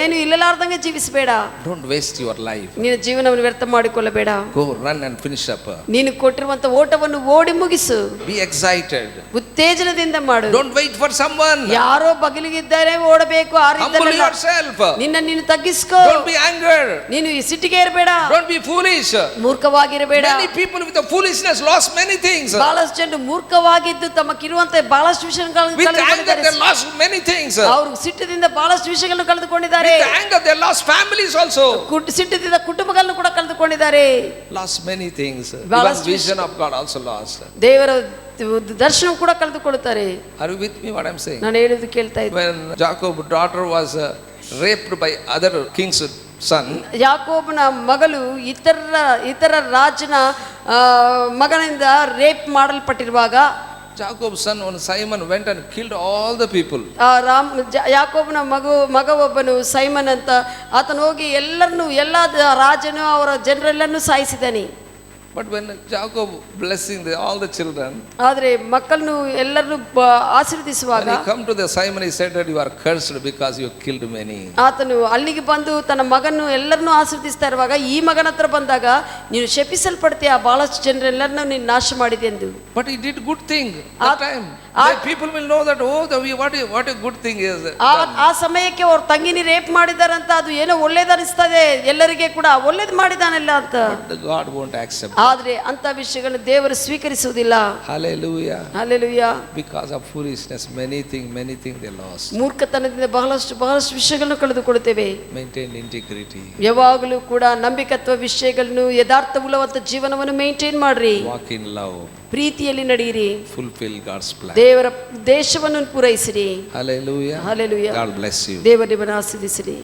ಏನು ಇಲ್ಲಲಾರ್ದಂಗೆ ಜೀವಿಸಬೇಡ. Don't waste your life. ನಿನ್ನ ಜೀವನವನ್ನು ವ್ಯರ್ಥ ಮಾಡಿಕೊಳ್ಳಬೇಡ. Go run and finish up. ನೀನು ಕೊಟ್ಟಿರುವಂತ ಓಟವನ್ನು ಓಡಿ ಮುಗಿಸು. Be excited. ಉತ್ತೇಜನದಿಂದ ಮಾಡು. Don't wait for someone. ಯಾರೋ ಬಗಲಿಗಿದ್ದಾರೆ ಓಡಬೇಕು ಆ Humble ರೀತಿ yourself. ನೀನು ತಗ್ಗಿಸ್ಕೋ. Don't be angered. ನೀನು ಸಿಟ್ಟಿಗೆ ಇರಬೇಡ. Don't be foolish. ಮೂರ್ಖವಾಗಿರಬೇಡ. Many people with the foolishness lost many things. ಬಹಳಷ್ಟು ಜನರು ಮೂರ್ಖವಾಗಿದ್ದು ತಮಗಿರುವಂತ ಬಹಳಷ್ಟು ವಿಷಯಗಳನ್ನು With anger ಕಳೆದುಕೊಂಡಿದ್ದಾರೆ. they lost many things. ಅವರು ಸಿಟ್ಟದಿಂದ ಬಹಳಷ್ಟು ವಿಷಯಗಳನ್ನು ಕಳೆದುಕೊಂಡಿದ್ದಾರೆ. With anger they lost families also. ಸಿಟ್ಟದಿಂದ ಕುಟುಂಬಗಳನ್ನು ಕೂಡ ಕಳೆದುಕೊಂಡಿದ್ದಾರೆ. Lost many things. ಬಹಳಷ್ಟು Even vision of God also lost. ದೇವರ ದರ್ಶನ ಕೂಡ ಕಳೆದುಕೊಳ್ಳುತ್ತಾರೆ. Are you with me what I'm saying? ನಾನು ಹೇಳುವುದು ಕೇಳ್ತಾ ಇದ್ದೆ. When Jacob's daughter was raped by other king's son, ಯಾಕೋಬನ ಮಗಳು ಇತರ ರಾಜನ ಮಗನಿಂದ rape ಮಾಡಲ್ಪಟ್ಟಿರುವಾಗ Jacob's son one Simon went and killed all the people. ಯಾಕೋಬನ ಮಗ ಒಬ್ಬನು ಸೈಮನ್ ಅಂತ, ಆತನು ಹೋಗಿ ಎಲ್ಲ ರಾಜನು ಅವರ ಜನರೆಲ್ಲರನ್ನು ಸಾಯಿಸಿದ್ದಾನೆ. But when Jacob blessing all the children, ಆದರೆ ಮಕ್ಕಳನ್ನು ಎಲ್ಲರನ್ನು ಆಶೀರ್ವದಿಸುವಾಗ when he come to the Simon, he said that you are cursed because you killed many. ಆತನು ಅಲ್ಲಿಗೆ ಬಂದು ತನ್ನ ಮಗನ್ನು ಎಲ್ಲರನ್ನೂ ಆಶೀರ್ವದಿಸ್ತಾ ಇರುವಾಗ ಈ ಮಗನ ಹತ್ರ ಬಂದಾಗ ನೀನು ಶಪಿಸಲ್ಪಡ್ತೀಯ, ಬಹಳಷ್ಟು ಜನರೆಲ್ಲರನ್ನು ನೀನು ನಾಶ ಮಾಡಿದೆ ಎಂದು. But he did good thing that time. People will know that what a good thing is. ಆ ಸಮಯಕ್ಕೆ ಅವ್ರ ತಂಗಿನಿ ರೇಪ್ ಮಾಡಿದಾರಂತ ಅದು ಏನೋ ಒಳ್ಳೇದನಿಸ್ತದೆ ಎಲ್ಲರಿಗೆ ಕೂಡ, ಒಳ್ಳೇದು ಮಾಡಿದಾನಲ್ಲ ಅಂತ. But God won't accept. ಆದ್ರೆ ಅಂತ ವಿಷಯಗಳನ್ನು ದೇವರು ಸ್ವೀಕರಿಸುವುದಿಲ್ಲ. Hallelujah. Hallelujah. Because of foolishness many things they lost. ಮೂರ್ಖತನದಿಂದ ಬಹಳಷ್ಟು ವಿಷಯಗಳನ್ನು ಕಳೆದುಕೊಳ್ಳುತ್ತೇವೆ. Maintain integrity. ಯಾವಾಗಲೂ ಕೂಡ ನಂಬಿಕತ್ವ ವಿಷಯಗಳನ್ನು, ಯಥಾರ್ಥವುಳ್ಳವಂತ ಜೀವನವನ್ನು ಮೇಂಟೈನ್ ಮಾಡ್ರಿ. Walk in love. ಪ್ರೀತಿಯಲ್ಲಿ ನಡೆಯಿರಿ. Fulfill God's plan. ದೇವರ ಉದ್ದೇಶವನ್ನು ಪೂರೈಸಿರಿ. Hallelujah. Hallelujah. God bless you. ದೇವರು ನಿಮ್ಮನ್ನು ಆಶೀರ್ವದಿಸಲಿ.